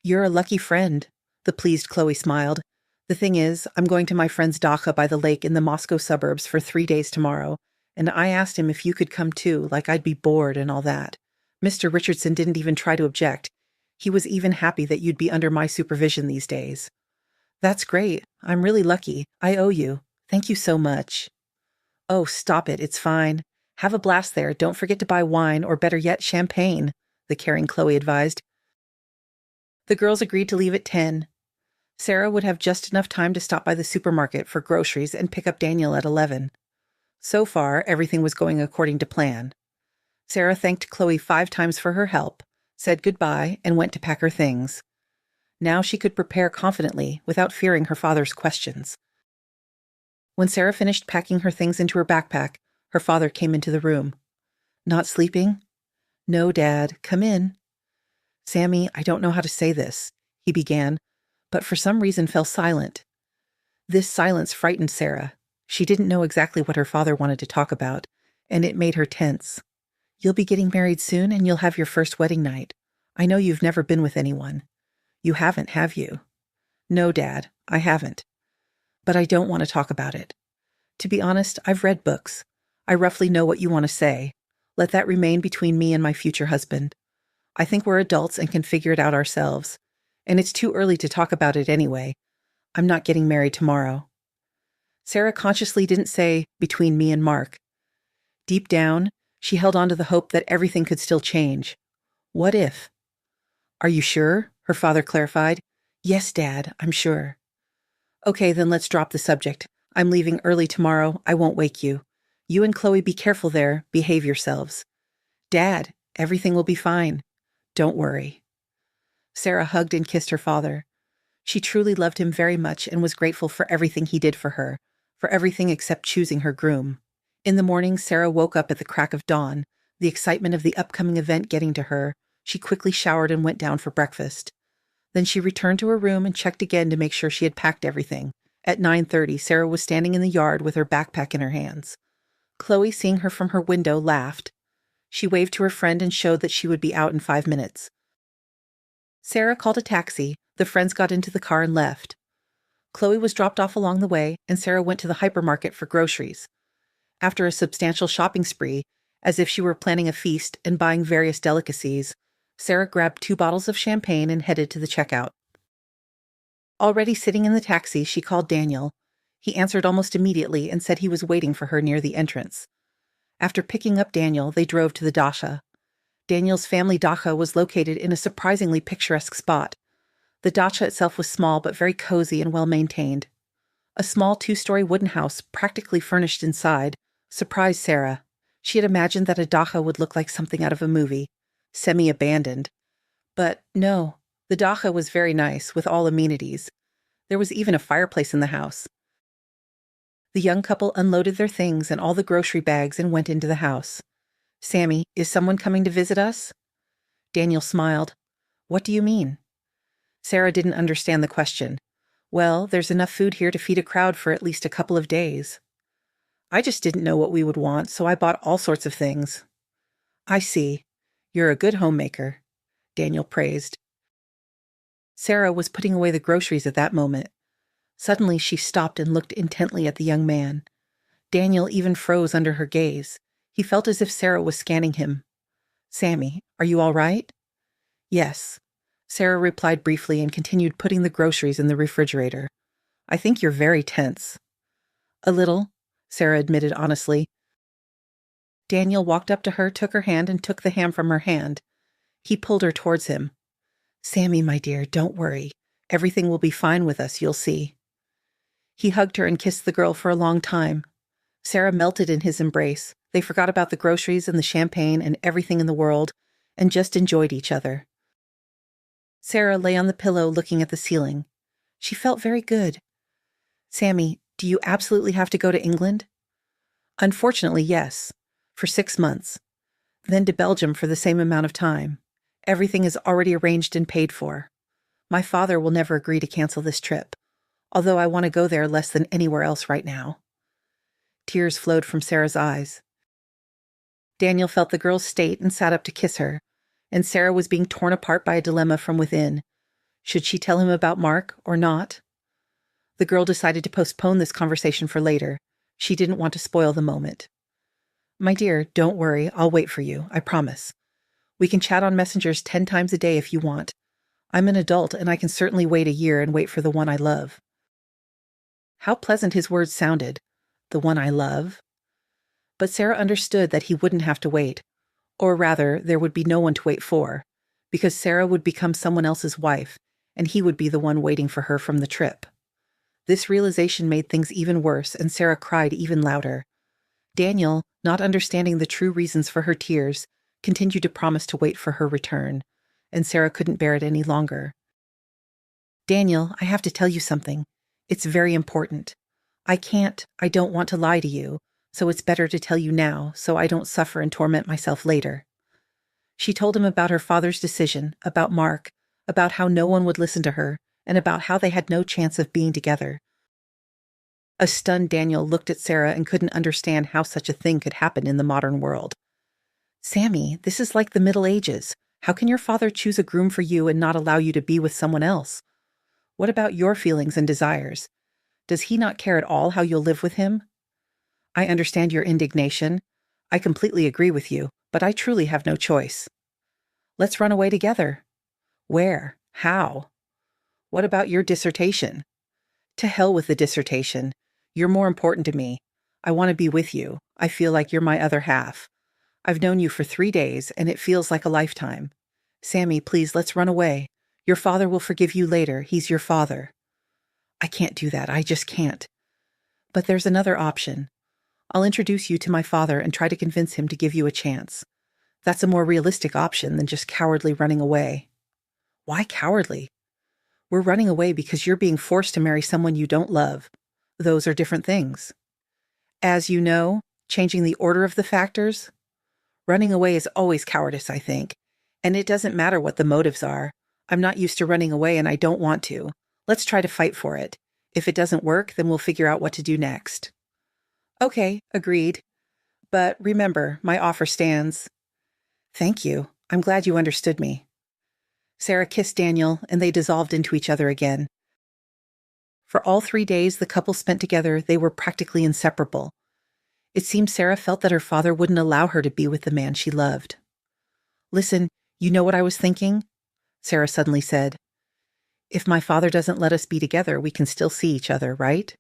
"You're a lucky friend," the pleased Chloe smiled. "The thing is, I'm going to my friend's dacha by the lake in the Moscow suburbs for 3 days tomorrow, and I asked him if you could come too, like I'd be bored and all that. Mr. Richardson didn't even try to object. He was even happy that you'd be under my supervision these days." "That's great. I'm really lucky. I owe you. Thank you so much." "Oh, stop it. It's fine. Have a blast there. Don't forget to buy wine, or better yet, champagne," the caring Chloe advised. The girls agreed to leave at 10. Sarah would have just enough time to stop by the supermarket for groceries and pick up Daniel at 11. So far, everything was going according to plan. Sarah thanked Chloe 5 times for her help, said goodbye, and went to pack her things. Now she could prepare confidently, without fearing her father's questions. When Sarah finished packing her things into her backpack, her father came into the room. "Not sleeping?" "No, Dad. Come in." Sammy, I don't know how to say this, he began, but for some reason fell silent. This silence frightened Sarah. She didn't know exactly what her father wanted to talk about, and it made her tense. You'll be getting married soon, and you'll have your first wedding night. I know you've never been with anyone. You haven't, have you? No, Dad, I haven't. But I don't want to talk about it. To be honest, I've read books. I roughly know what you want to say. Let that remain between me and my future husband. I think we're adults and can figure it out ourselves. And it's too early to talk about it anyway. I'm not getting married tomorrow. Sarah consciously didn't say, between me and Mark. Deep down, she held on to the hope that everything could still change. What if? Are you sure? Her father clarified. Yes, Dad, I'm sure. Okay, then let's drop the subject. I'm leaving early tomorrow. I won't wake you. You and Chloe be careful there. Behave yourselves. Dad, everything will be fine. Don't worry. Sarah hugged and kissed her father. She truly loved him very much and was grateful for everything he did for her, for everything except choosing her groom. In the morning, Sarah woke up at the crack of dawn, the excitement of the upcoming event getting to her. She quickly showered and went down for breakfast. Then she returned to her room and checked again to make sure she had packed everything. At 9:30, Sarah was standing in the yard with her backpack in her hands. Chloe, seeing her from her window, laughed. She waved to her friend and showed that she would be out in 5 minutes. Sarah called a taxi. The friends got into the car and left. Chloe was dropped off along the way, and Sarah went to the hypermarket for groceries. After a substantial shopping spree, as if she were planning a feast and buying various delicacies, Sarah grabbed 2 bottles of champagne and headed to the checkout. Already sitting in the taxi, she called Daniel. He answered almost immediately and said he was waiting for her near the entrance. After picking up Daniel, they drove to the dacha. Daniel's family dacha was located in a surprisingly picturesque spot. The dacha itself was small but very cozy and well-maintained. A small 2-story wooden house, practically furnished inside, surprised Sarah. She had imagined that a dacha would look like something out of a movie, semi-abandoned. But no, the dacha was very nice, with all amenities. There was even a fireplace in the house. The young couple unloaded their things and all the grocery bags and went into the house. Sammy, is someone coming to visit us? Daniel smiled. What do you mean? Sarah didn't understand the question. Well, there's enough food here to feed a crowd for at least a couple of days. I just didn't know what we would want, so I bought all sorts of things. I see. You're a good homemaker, Daniel praised. Sarah was putting away the groceries at that moment. Suddenly she stopped and looked intently at the young man. Daniel even froze under her gaze. He felt as if Sarah was scanning him. Sammy, are you all right? Yes. Sarah replied briefly and continued putting the groceries in the refrigerator. I think you're very tense. A little, Sarah admitted honestly. Daniel walked up to her, took her hand, and took the ham from her hand. He pulled her towards him. Sammy, my dear, don't worry. Everything will be fine with us, you'll see. He hugged her and kissed the girl for a long time. Sarah melted in his embrace. They forgot about the groceries and the champagne and everything in the world, and just enjoyed each other. Sarah lay on the pillow looking at the ceiling. She felt very good. Sammy, do you absolutely have to go to England? Unfortunately, yes. For 6 months. Then to Belgium for the same amount of time. Everything is already arranged and paid for. My father will never agree to cancel this trip, although I want to go there less than anywhere else right now. Tears flowed from Sarah's eyes. Daniel felt the girl's state and sat up to kiss her, and Sarah was being torn apart by a dilemma from within. Should she tell him about Mark or not? The girl decided to postpone this conversation for later. She didn't want to spoil the moment. My dear, don't worry, I'll wait for you, I promise. We can chat on messengers 10 times a day if you want. I'm an adult and I can certainly wait a year and wait for the one I love. How pleasant his words sounded. The one I love. But Sarah understood that he wouldn't have to wait. Or rather, there would be no one to wait for, because Sarah would become someone else's wife, and he would be the one waiting for her from the trip. This realization made things even worse, and Sarah cried even louder. Daniel, not understanding the true reasons for her tears, continued to promise to wait for her return, and Sarah couldn't bear it any longer. Daniel, I have to tell you something. It's very important. I don't want to lie to you, so it's better to tell you now so I don't suffer and torment myself later. She told him about her father's decision, about Mark, about how no one would listen to her, and about how they had no chance of being together. A stunned Daniel looked at Sarah and couldn't understand how such a thing could happen in the modern world. Sammy, this is like the Middle Ages. How can your father choose a groom for you and not allow you to be with someone else? What about your feelings and desires? Does he not care at all how you'll live with him? I understand your indignation. I completely agree with you, but I truly have no choice. Let's run away together. Where? How? What about your dissertation? To hell with the dissertation. You're more important to me. I want to be with you. I feel like you're my other half. I've known you for 3 days, and it feels like a lifetime. Sammy, please, let's run away. Your father will forgive you later. He's your father. I can't do that. I just can't. But there's another option. I'll introduce you to my father and try to convince him to give you a chance. That's a more realistic option than just cowardly running away. Why cowardly? We're running away because you're being forced to marry someone you don't love. Those are different things. As you know, changing the order of the factors, running away is always cowardice, I think. And it doesn't matter what the motives are. I'm not used to running away and I don't want to. Let's try to fight for it. If it doesn't work, then we'll figure out what to do next. Okay, agreed. But remember, my offer stands. Thank you. I'm glad you understood me. Sarah kissed Daniel, and they dissolved into each other again. For all 3 days the couple spent together, they were practically inseparable. It seemed Sarah felt that her father wouldn't allow her to be with the man she loved. Listen, you know what I was thinking? Sarah suddenly said. If my father doesn't let us be together, we can still see each other, right?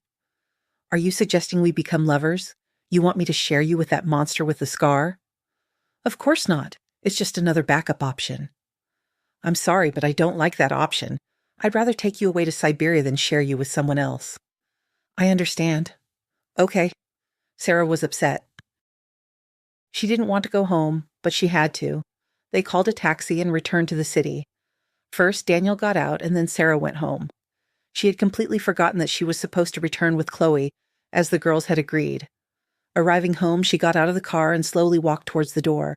Are you suggesting we become lovers? You want me to share you with that monster with the scar? Of course not. It's just another backup option. I'm sorry, but I don't like that option. I'd rather take you away to Siberia than share you with someone else. I understand. Okay. Sarah was upset. She didn't want to go home, but she had to. They called a taxi and returned to the city. First, Daniel got out, and then Sarah went home. She had completely forgotten that she was supposed to return with Chloe, as the girls had agreed. Arriving home, she got out of the car and slowly walked towards the door.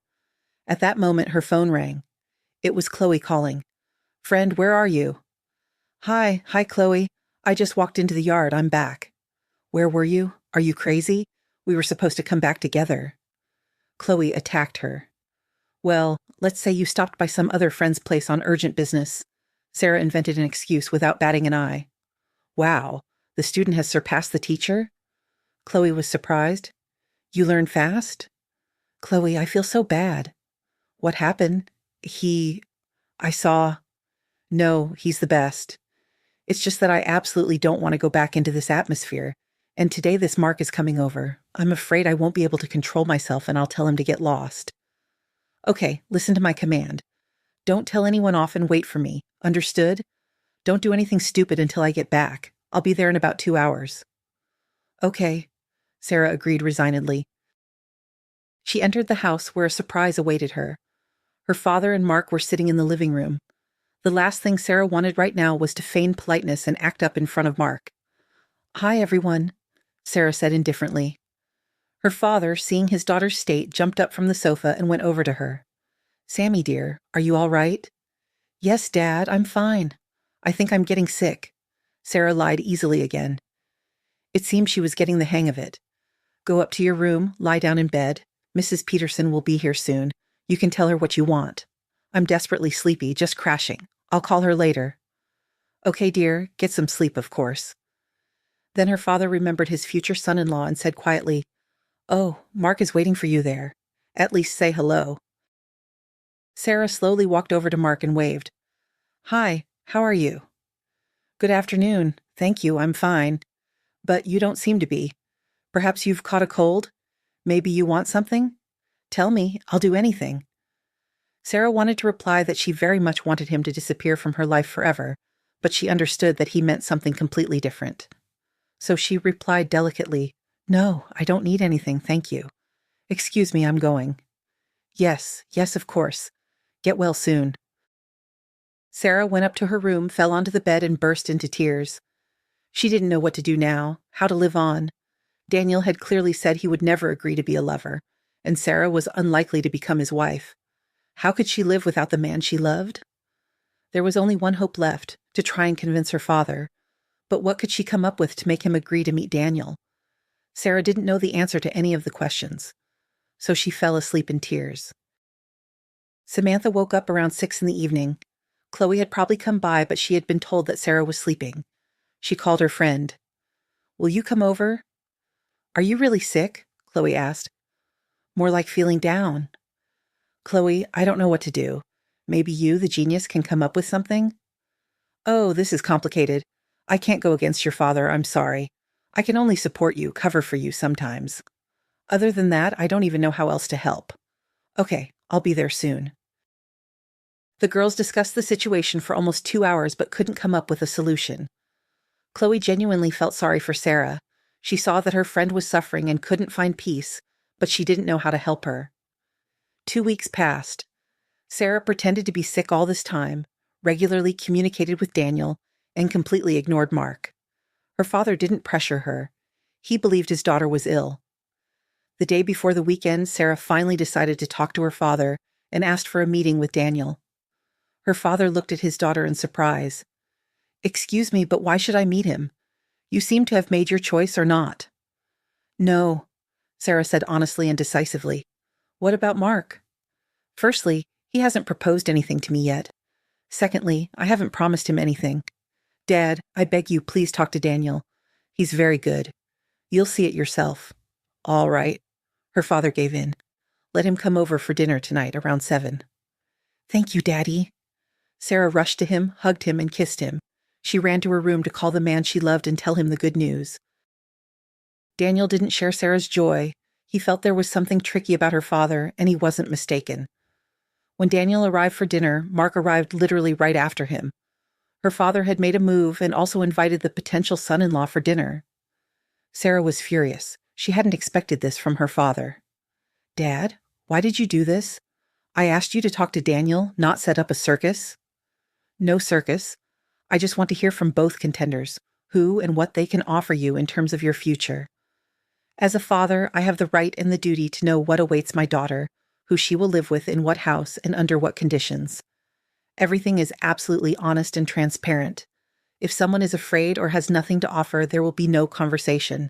At that moment, her phone rang. It was Chloe calling. Friend, where are you? Hi, Chloe. I just walked into the yard. I'm back. Where were you? Are you crazy? We were supposed to come back together. Chloe attacked her. Well, let's say you stopped by some other friend's place on urgent business. Sarah invented an excuse without batting an eye. Wow, the student has surpassed the teacher? Chloe was surprised. You learn fast? Chloe, I feel so bad. What happened? I saw. No, he's the best. It's just that I absolutely don't want to go back into this atmosphere. And today this Mark is coming over. I'm afraid I won't be able to control myself and I'll tell him to get lost. Okay, listen to my command. Don't tell anyone off and wait for me. Understood? Don't do anything stupid until I get back. I'll be there in about 2 hours. Okay, Sarah agreed resignedly. She entered the house where a surprise awaited her. Her father and Mark were sitting in the living room. The last thing Sarah wanted right now was to feign politeness and act up in front of Mark. Hi, everyone, Sarah said indifferently. Her father, seeing his daughter's state, jumped up from the sofa and went over to her. Sammy, dear, are you all right? Yes, Dad, I'm fine. I think I'm getting sick. Sarah lied easily again. It seemed she was getting the hang of it. Go up to your room, lie down in bed. Mrs. Peterson will be here soon. You can tell her what you want. I'm desperately sleepy, just crashing. I'll call her later. Okay, dear, get some sleep, of course. Then her father remembered his future son-in-law and said quietly, Oh, Mark is waiting for you there. At least say hello. Sarah slowly walked over to Mark and waved. Hi, how are you? Good afternoon. Thank you, I'm fine. But you don't seem to be. Perhaps you've caught a cold? Maybe you want something? Tell me, I'll do anything. Sarah wanted to reply that she very much wanted him to disappear from her life forever, but she understood that he meant something completely different. So she replied delicately, No, I don't need anything, thank you. Excuse me, I'm going. Yes, of course. Get well soon. Sarah went up to her room, fell onto the bed, and burst into tears. She didn't know what to do now, how to live on. Daniel had clearly said he would never agree to be a lover, and Sarah was unlikely to become his wife. How could she live without the man she loved? There was only one hope left, to try and convince her father. But what could she come up with to make him agree to meet Daniel? Sarah didn't know the answer to any of the questions, so she fell asleep in tears. Samantha woke up around 6 in the evening. Chloe had probably come by, but she had been told that Sarah was sleeping. She called her friend. "Will you come over?" "Are you really sick?" Chloe asked. "More like feeling down." "Chloe, I don't know what to do. Maybe you, the genius, can come up with something?" "Oh, this is complicated. I can't go against your father, I'm sorry. I can only support you, cover for you sometimes. Other than that, I don't even know how else to help." "Okay, I'll be there soon." The girls discussed the situation for almost 2 hours but couldn't come up with a solution. Chloe genuinely felt sorry for Sarah. She saw that her friend was suffering and couldn't find peace, but she didn't know how to help her. 2 weeks passed. Sarah pretended to be sick all this time, regularly communicated with Daniel, and completely ignored Mark. Her father didn't pressure her. He believed his daughter was ill. The day before the weekend, Sarah finally decided to talk to her father and asked for a meeting with Daniel. Her father looked at his daughter in surprise. "Excuse me, but why should I meet him? You seem to have made your choice or not." "No," Sarah said honestly and decisively. "What about Mark?" "Firstly, he hasn't proposed anything to me yet. Secondly, I haven't promised him anything. Dad, I beg you, please talk to Daniel. He's very good. You'll see it yourself." "All right." Her father gave in. "Let him come over for dinner tonight around 7. "Thank you, Daddy." Sarah rushed to him, hugged him, and kissed him. She ran to her room to call the man she loved and tell him the good news. Daniel didn't share Sarah's joy. He felt there was something tricky about her father, and he wasn't mistaken. When Daniel arrived for dinner, Mark arrived literally right after him. Her father had made a move and also invited the potential son-in-law for dinner. Sarah was furious. She hadn't expected this from her father. "Dad, why did you do this? I asked you to talk to Daniel, not set up a circus." "No circus. I just want to hear from both contenders, who and what they can offer you in terms of your future. As a father, I have the right and the duty to know what awaits my daughter, who she will live with in what house and under what conditions. Everything is absolutely honest and transparent. If someone is afraid or has nothing to offer, there will be no conversation."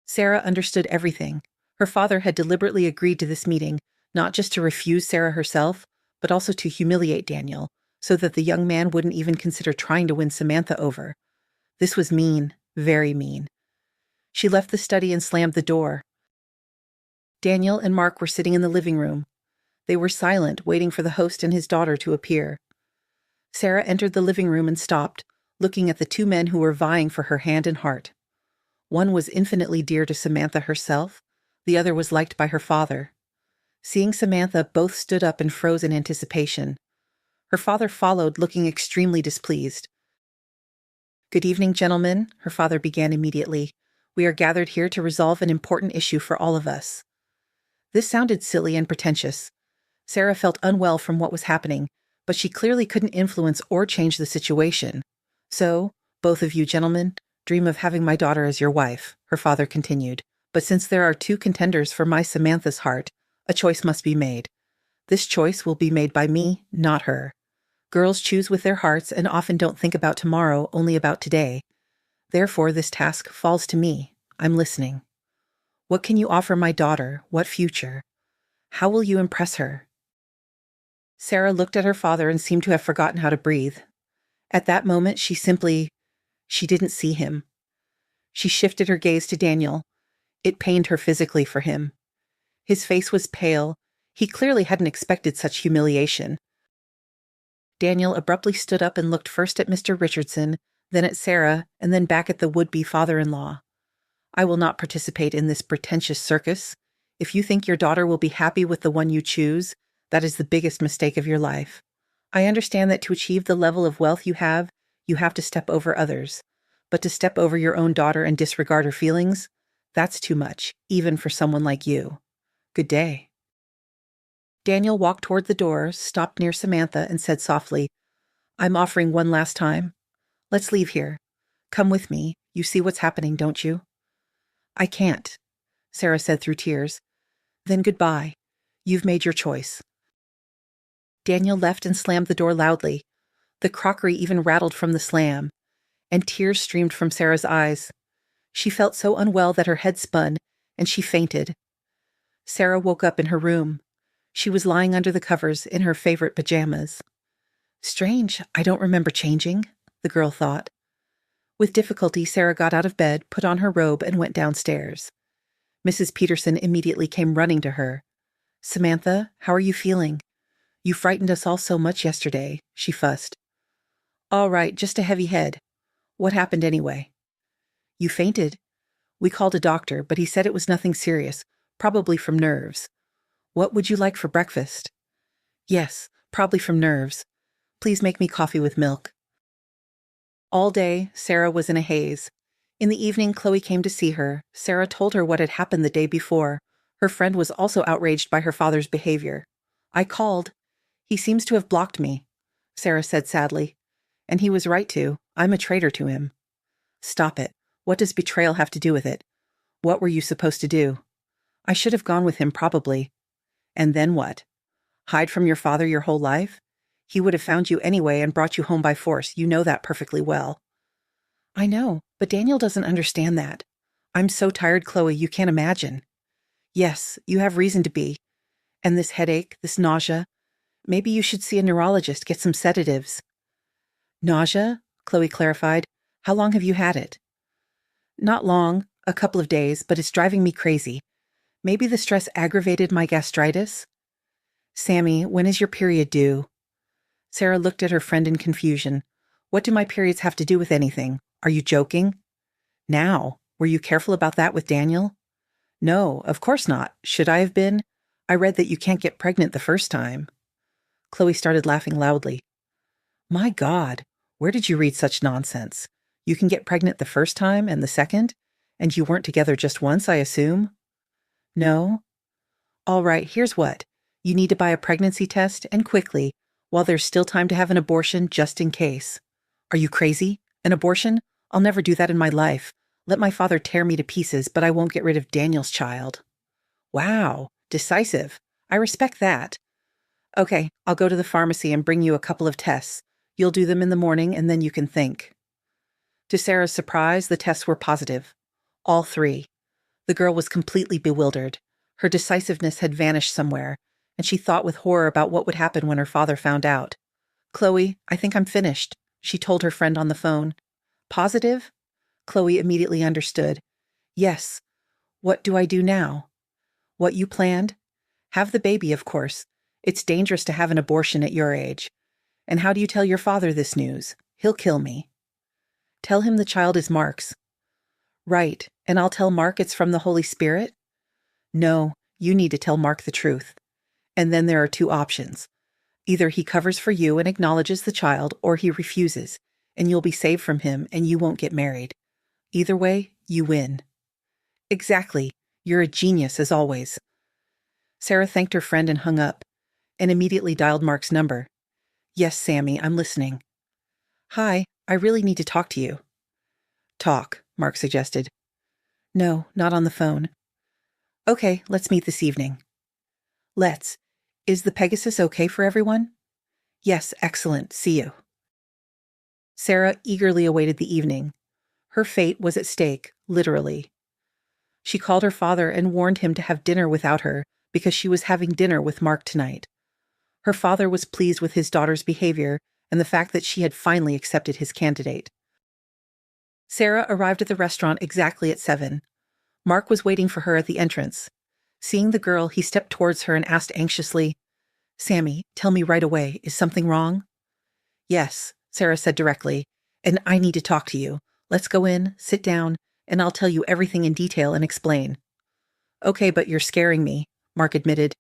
Sarah understood everything. Her father had deliberately agreed to this meeting, not just to refuse Sarah herself, but also to humiliate Daniel, so that the young man wouldn't even consider trying to win Samantha over. This was mean, very mean. She left the study and slammed the door. Daniel and Mark were sitting in the living room. They were silent, waiting for the host and his daughter to appear. Sarah entered the living room and stopped, looking at the two men who were vying for her hand and heart. One was infinitely dear to Samantha herself, the other was liked by her father. Seeing Samantha, both stood up and froze in anticipation. Her father followed, looking extremely displeased. "Good evening, gentlemen," her father began immediately. "We are gathered here to resolve an important issue for all of us." This sounded silly and pretentious. Sarah felt unwell from what was happening, but she clearly couldn't influence or change the situation. "So, both of you gentlemen, dream of having my daughter as your wife," her father continued. "But since there are two contenders for my Samantha's heart, a choice must be made. This choice will be made by me, not her. Girls choose with their hearts and often don't think about tomorrow, only about today. Therefore, this task falls to me. I'm listening. What can you offer my daughter? What future? How will you impress her?" Sarah looked at her father and seemed to have forgotten how to breathe. At that moment, she didn't see him. She shifted her gaze to Daniel. It pained her physically for him. His face was pale. He clearly hadn't expected such humiliation. Daniel abruptly stood up and looked first at Mr. Richardson, then at Sarah, and then back at the would-be father-in-law. "I will not participate in this pretentious circus. If you think your daughter will be happy with the one you choose, that is the biggest mistake of your life. I understand that to achieve the level of wealth you have to step over others. But to step over your own daughter and disregard her feelings, that's too much, even for someone like you. Good day." Daniel walked toward the door, stopped near Samantha, and said softly, "I'm offering one last time. Let's leave here. Come with me. You see what's happening, don't you?" "I can't," Sarah said through tears. "Then goodbye. You've made your choice. Daniel left and slammed the door loudly. The crockery even rattled from the slam, and tears streamed from Sarah's eyes. She felt so unwell that her head spun, and she fainted. Sarah woke up in her room. She was lying under the covers in her favorite pajamas. Strange, I don't remember changing, the girl thought. With difficulty, Sarah got out of bed, put on her robe, and went downstairs. Mrs. Peterson immediately came running to her. "Samantha, how are you feeling? You frightened us all so much yesterday," she fussed. "All right, just a heavy head. What happened anyway?" "You fainted. We called a doctor, but he said it was nothing serious, probably from nerves. What would you like for breakfast?" "Yes, probably from nerves. Please make me coffee with milk." All day, Sarah was in a haze. In the evening, Chloe came to see her. Sarah told her what had happened the day before. Her friend was also outraged by her father's behavior. "I called. He seems to have blocked me," Sarah said sadly. "And he was right to. I'm a traitor to him." "Stop it. What does betrayal have to do with it? What were you supposed to do?" "I should have gone with him, probably." "And then what? Hide from your father your whole life? He would have found you anyway and brought you home by force. You know that perfectly well." "I know, but Daniel doesn't understand that. I'm so tired, Chloe, you can't imagine." "Yes, you have reason to be. And this headache, this nausea. Maybe you should see a neurologist, get some sedatives." "Nausea?" Chloe clarified. "How long have you had it?" "Not long, a couple of days, but it's driving me crazy. Maybe the stress aggravated my gastritis?" "Sammy, when is your period due?" Sarah looked at her friend in confusion. "What do my periods have to do with anything? Are you joking?" "Now, were you careful about that with Daniel?" "No, of course not. Should I have been? I read that you can't get pregnant the first time." Chloe started laughing loudly. "My God, where did you read such nonsense? You can get pregnant the first time and the second? And you weren't together just once, I assume?" "No." "All right, here's what. You need to buy a pregnancy test, and quickly, while there's still time to have an abortion just in case." "Are you crazy? An abortion? I'll never do that in my life. Let my father tear me to pieces, but I won't get rid of Daniel's child." "Wow, decisive. I respect that. Okay, I'll go to the pharmacy and bring you a couple of tests. You'll do them in the morning and then you can think." To Sarah's surprise, the tests were positive. All three. The girl was completely bewildered. Her decisiveness had vanished somewhere, and she thought with horror about what would happen when her father found out. "Chloe, I think I'm finished," she told her friend on the phone. "Positive?" Chloe immediately understood. "Yes. What do I do now?" "What you planned. Have the baby, of course. It's dangerous to have an abortion at your age. And how do you tell your father this news? He'll kill me." "Tell him the child is Mark's." "Right, and I'll tell Mark it's from the Holy Spirit?" "No, you need to tell Mark the truth. And then there are two options. Either he covers for you and acknowledges the child, or he refuses, and you'll be saved from him and you won't get married. Either way, you win." "Exactly. You're a genius, as always." Sarah thanked her friend and hung up, and immediately dialed Mark's number. "Yes, Sammy, I'm listening." "Hi, I really need to talk to you." "Talk," Mark suggested. "No, not on the phone." "Okay, let's meet this evening." "Let's. Is the Pegasus okay for everyone?" "Yes, excellent. See you." Sarah eagerly awaited the evening. Her fate was at stake, literally. She called her father and warned him to have dinner without her because she was having dinner with Mark tonight. Her father was pleased with his daughter's behavior and the fact that she had finally accepted his candidate. Sarah arrived at the restaurant exactly at 7. Mark was waiting for her at the entrance. Seeing the girl, he stepped towards her and asked anxiously, "Sammy, tell me right away, is something wrong?" "Yes," Sarah said directly, "and I need to talk to you. Let's go in, sit down, and I'll tell you everything in detail and explain." "Okay, but you're scaring me," Mark admitted.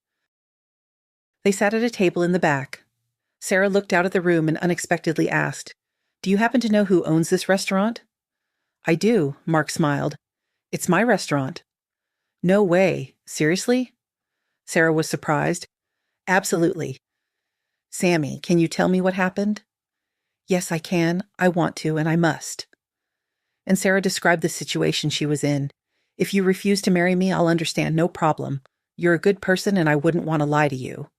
They sat at a table in the back. Sarah looked out at the room and unexpectedly asked, "Do you happen to know who owns this restaurant?" "I do," Mark smiled. "It's my restaurant." "No way. Seriously?" Sarah was surprised. "Absolutely." "Sammy, can you tell me what happened?" "Yes, I can. I want to, and I must." And Sarah described the situation she was in. "If you refuse to marry me, I'll understand, no problem. You're a good person and I wouldn't want to lie to you."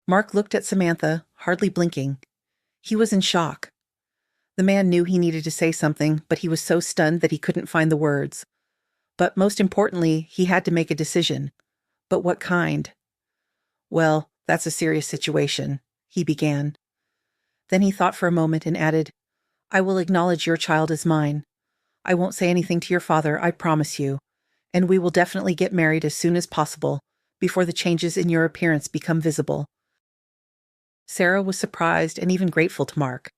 Mark looked at Samantha, hardly blinking. He was in shock. The man knew he needed to say something, but he was so stunned that he couldn't find the words. But most importantly, he had to make a decision. But what kind? "Well, that's a serious situation," he began. Then he thought for a moment and added, "I will acknowledge your child as mine. I won't say anything to your father, I promise you. And we will definitely get married as soon as possible, before the changes in your appearance become visible." Sarah was surprised and even grateful to Mark,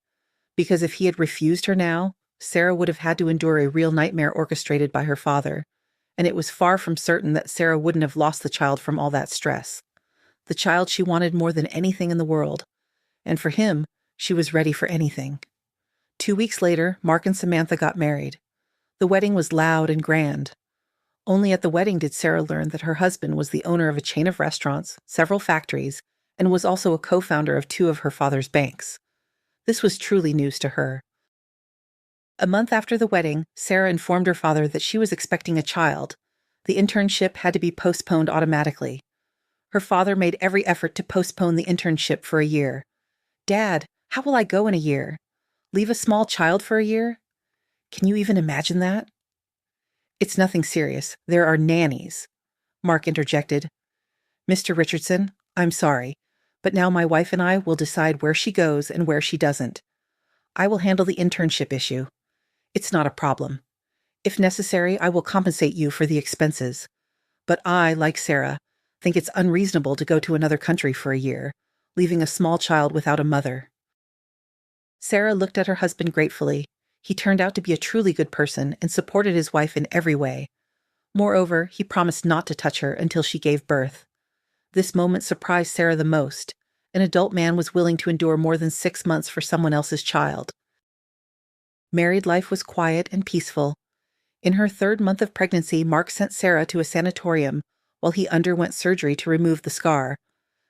because if he had refused her now, Sarah would have had to endure a real nightmare orchestrated by her father, and it was far from certain that Sarah wouldn't have lost the child from all that stress. The child she wanted more than anything in the world, and for him, she was ready for anything. 2 weeks later, Mark and Samantha got married. The wedding was loud and grand. Only at the wedding did Sarah learn that her husband was the owner of a chain of restaurants, several factories, and was also a co-founder of 2 of her father's banks. This was truly news to her. A month after the wedding, Sarah informed her father that she was expecting a child. The internship had to be postponed automatically. Her father made every effort to postpone the internship for a year. "Dad, how will I go in a year? Leave a small child for a year? Can you even imagine that?" "It's nothing serious. There are nannies," Mark interjected. "Mr. Richardson, I'm sorry, but now my wife and I will decide where she goes and where she doesn't. I will handle the internship issue. It's not a problem. If necessary, I will compensate you for the expenses. But I, like Sarah, think it's unreasonable to go to another country for a year, leaving a small child without a mother." Sarah looked at her husband gratefully. He turned out to be a truly good person and supported his wife in every way. Moreover, he promised not to touch her until she gave birth. This moment surprised Sarah the most. An adult man was willing to endure more than 6 months for someone else's child. Married life was quiet and peaceful. In her 3rd month of pregnancy, Mark sent Sarah to a sanatorium while he underwent surgery to remove the scar.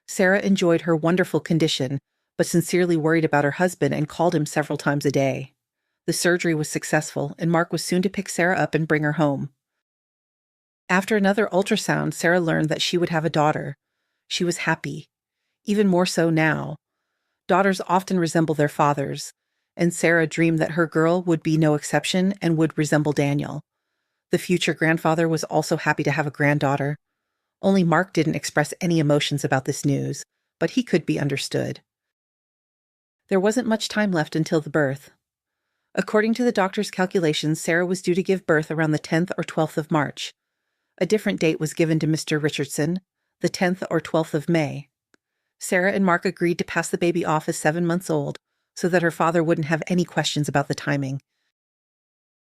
Sarah enjoyed her wonderful condition, but sincerely worried about her husband and called him several times a day. The surgery was successful, and Mark was soon to pick Sarah up and bring her home. After another ultrasound, Sarah learned that she would have a daughter. She was happy, even more so now. Daughters often resemble their fathers, and Sarah dreamed that her girl would be no exception and would resemble Daniel. The future grandfather was also happy to have a granddaughter. Only Mark didn't express any emotions about this news, but he could be understood. There wasn't much time left until the birth. According to the doctor's calculations, Sarah was due to give birth around the 10th or 12th of March. A different date was given to Mr. Richardson, the 10th or 12th of May. Sarah and Mark agreed to pass the baby off as 7 months old, so that her father wouldn't have any questions about the timing.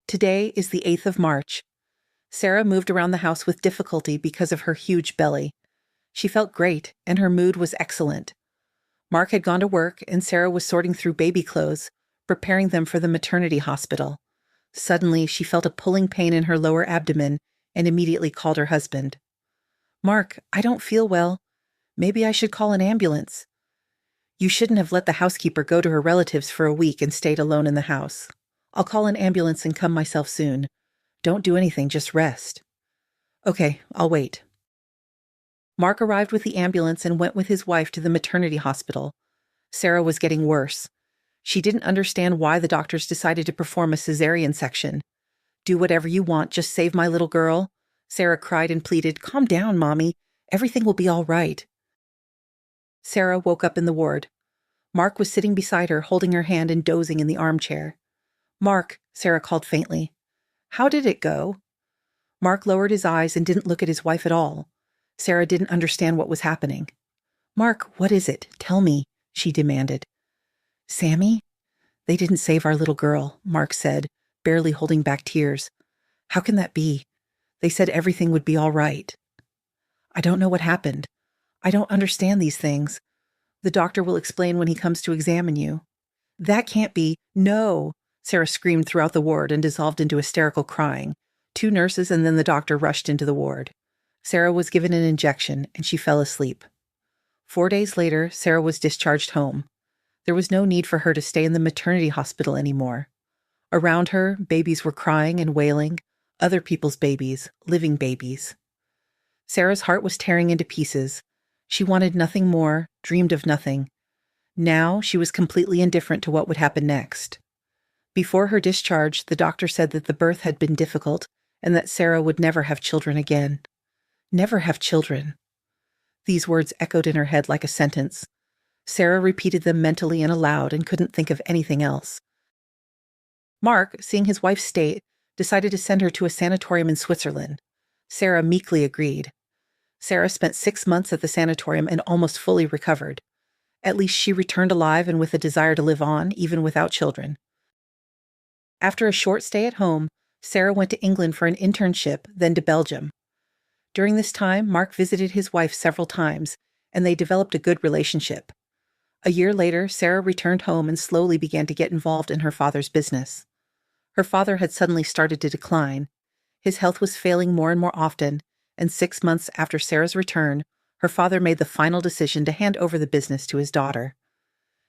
Today is the 8th of March. Sarah moved around the house with difficulty because of her huge belly. She felt great, and her mood was excellent. Mark had gone to work, and Sarah was sorting through baby clothes, preparing them for the maternity hospital. Suddenly, she felt a pulling pain in her lower abdomen and immediately called her husband. "Mark, I don't feel well. Maybe I should call an ambulance." "You shouldn't have let the housekeeper go to her relatives for a week and stayed alone in the house. I'll call an ambulance and come myself soon. Don't do anything, just rest." "Okay, I'll wait." Mark arrived with the ambulance and went with his wife to the maternity hospital. Sarah was getting worse. She didn't understand why the doctors decided to perform a cesarean section. "Do whatever you want, just save my little girl," Sarah cried and pleaded. "Calm down, Mommy. Everything will be all right." Sarah woke up in the ward. Mark was sitting beside her, holding her hand and dozing in the armchair. "Mark," Sarah called faintly. "How did it go?" Mark lowered his eyes and didn't look at his wife at all. Sarah didn't understand what was happening. "Mark, what is it? Tell me," she demanded. "Sammy? They didn't save our little girl," Mark said, barely holding back tears. "How can that be? They said everything would be all right." "I don't know what happened. I don't understand these things. The doctor will explain when he comes to examine you." "That can't be. No!" Sarah screamed throughout the ward and dissolved into hysterical crying. 2 nurses and then the doctor rushed into the ward. Sarah was given an injection, and she fell asleep. 4 days later, Sarah was discharged home. There was no need for her to stay in the maternity hospital anymore. Around her, babies were crying and wailing, other people's babies, living babies. Sarah's heart was tearing into pieces. She wanted nothing more, dreamed of nothing. Now she was completely indifferent to what would happen next. Before her discharge, the doctor said that the birth had been difficult and that Sarah would never have children again. Never have children. These words echoed in her head like a sentence. Sarah repeated them mentally and aloud and couldn't think of anything else. Mark, seeing his wife's state, decided to send her to a sanatorium in Switzerland. Sarah meekly agreed. Sarah spent 6 months at the sanatorium and almost fully recovered. At least she returned alive and with a desire to live on, even without children. After a short stay at home, Sarah went to England for an internship, then to Belgium. During this time, Mark visited his wife several times, and they developed a good relationship. A year later, Sarah returned home and slowly began to get involved in her father's business. Her father had suddenly started to decline. His health was failing more and more often, and 6 months after Sarah's return, her father made the final decision to hand over the business to his daughter.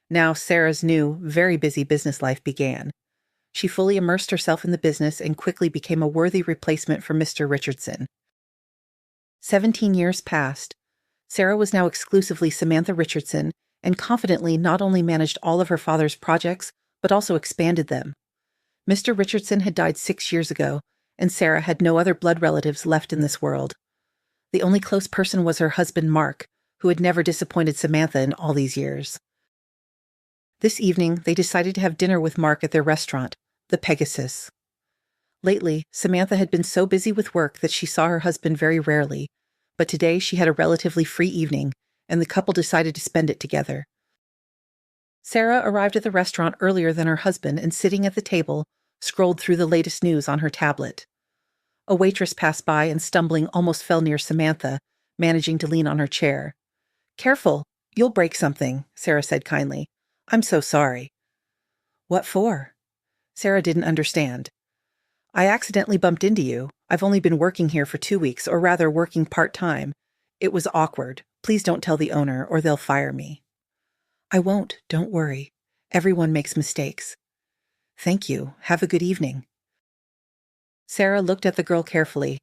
Now Sarah's new, very busy business life began. She fully immersed herself in the business and quickly became a worthy replacement for Mr. Richardson. 17 years passed. Sarah was now exclusively Samantha Richardson and confidently not only managed all of her father's projects, but also expanded them. Mr. Richardson had died 6 years ago, and Sarah had no other blood relatives left in this world. The only close person was her husband, Mark, who had never disappointed Samantha in all these years. This evening, they decided to have dinner with Mark at their restaurant, the Pegasus. Lately, Samantha had been so busy with work that she saw her husband very rarely, but today she had a relatively free evening, and the couple decided to spend it together. Sarah arrived at the restaurant earlier than her husband and sitting at the table, scrolled through the latest news on her tablet. A waitress passed by and stumbling almost fell near Samantha, managing to lean on her chair. "Careful, you'll break something," Sarah said kindly. "I'm so sorry." "What for?" Sarah didn't understand. "I accidentally bumped into you. I've only been working here for 2 weeks, or rather working part-time. It was awkward. Please don't tell the owner, or they'll fire me." "I won't, don't worry. Everyone makes mistakes." "Thank you. Have a good evening." Sarah looked at the girl carefully.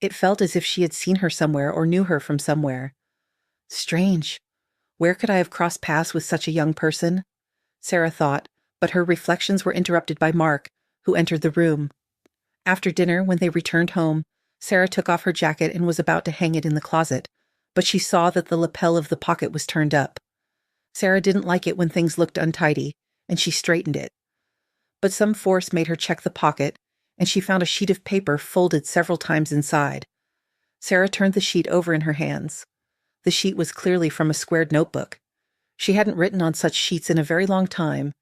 It felt as if she had seen her somewhere or knew her from somewhere. Strange. Where could I have crossed paths with such a young person? Sarah thought, but her reflections were interrupted by Mark, who entered the room. After dinner, when they returned home, Sarah took off her jacket and was about to hang it in the closet, but she saw that the lapel of the pocket was turned up. Sarah didn't like it when things looked untidy, and she straightened it. But some force made her check the pocket, and she found a sheet of paper folded several times inside. Sarah turned the sheet over in her hands. The sheet was clearly from a squared notebook. She hadn't written on such sheets in a very long time.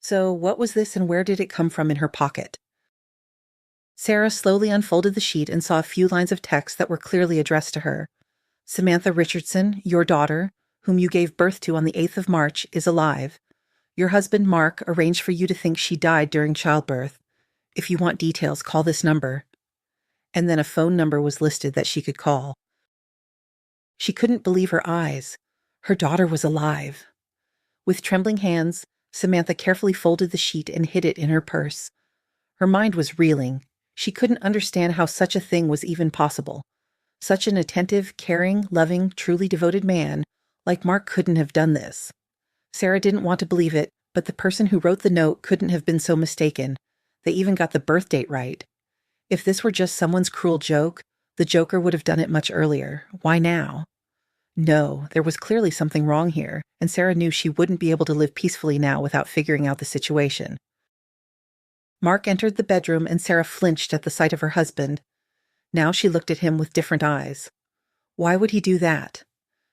So what was this and where did it come from in her pocket? Sarah slowly unfolded the sheet and saw a few lines of text that were clearly addressed to her. "Samantha Richardson, your daughter, whom you gave birth to on the 8th of March, is alive. Your husband, Mark, arranged for you to think she died during childbirth. If you want details, call this number." And then a phone number was listed that she could call. She couldn't believe her eyes. Her daughter was alive. With trembling hands, Samantha carefully folded the sheet and hid it in her purse. Her mind was reeling. She couldn't understand how such a thing was even possible. Such an attentive, caring, loving, truly devoted man like Mark couldn't have done this. Sarah didn't want to believe it, but the person who wrote the note couldn't have been so mistaken. They even got the birth date right. If this were just someone's cruel joke, the joker would have done it much earlier. Why now? No, there was clearly something wrong here, and Sarah knew she wouldn't be able to live peacefully now without figuring out the situation. Mark entered the bedroom and Sarah flinched at the sight of her husband. Now she looked at him with different eyes. Why would he do that?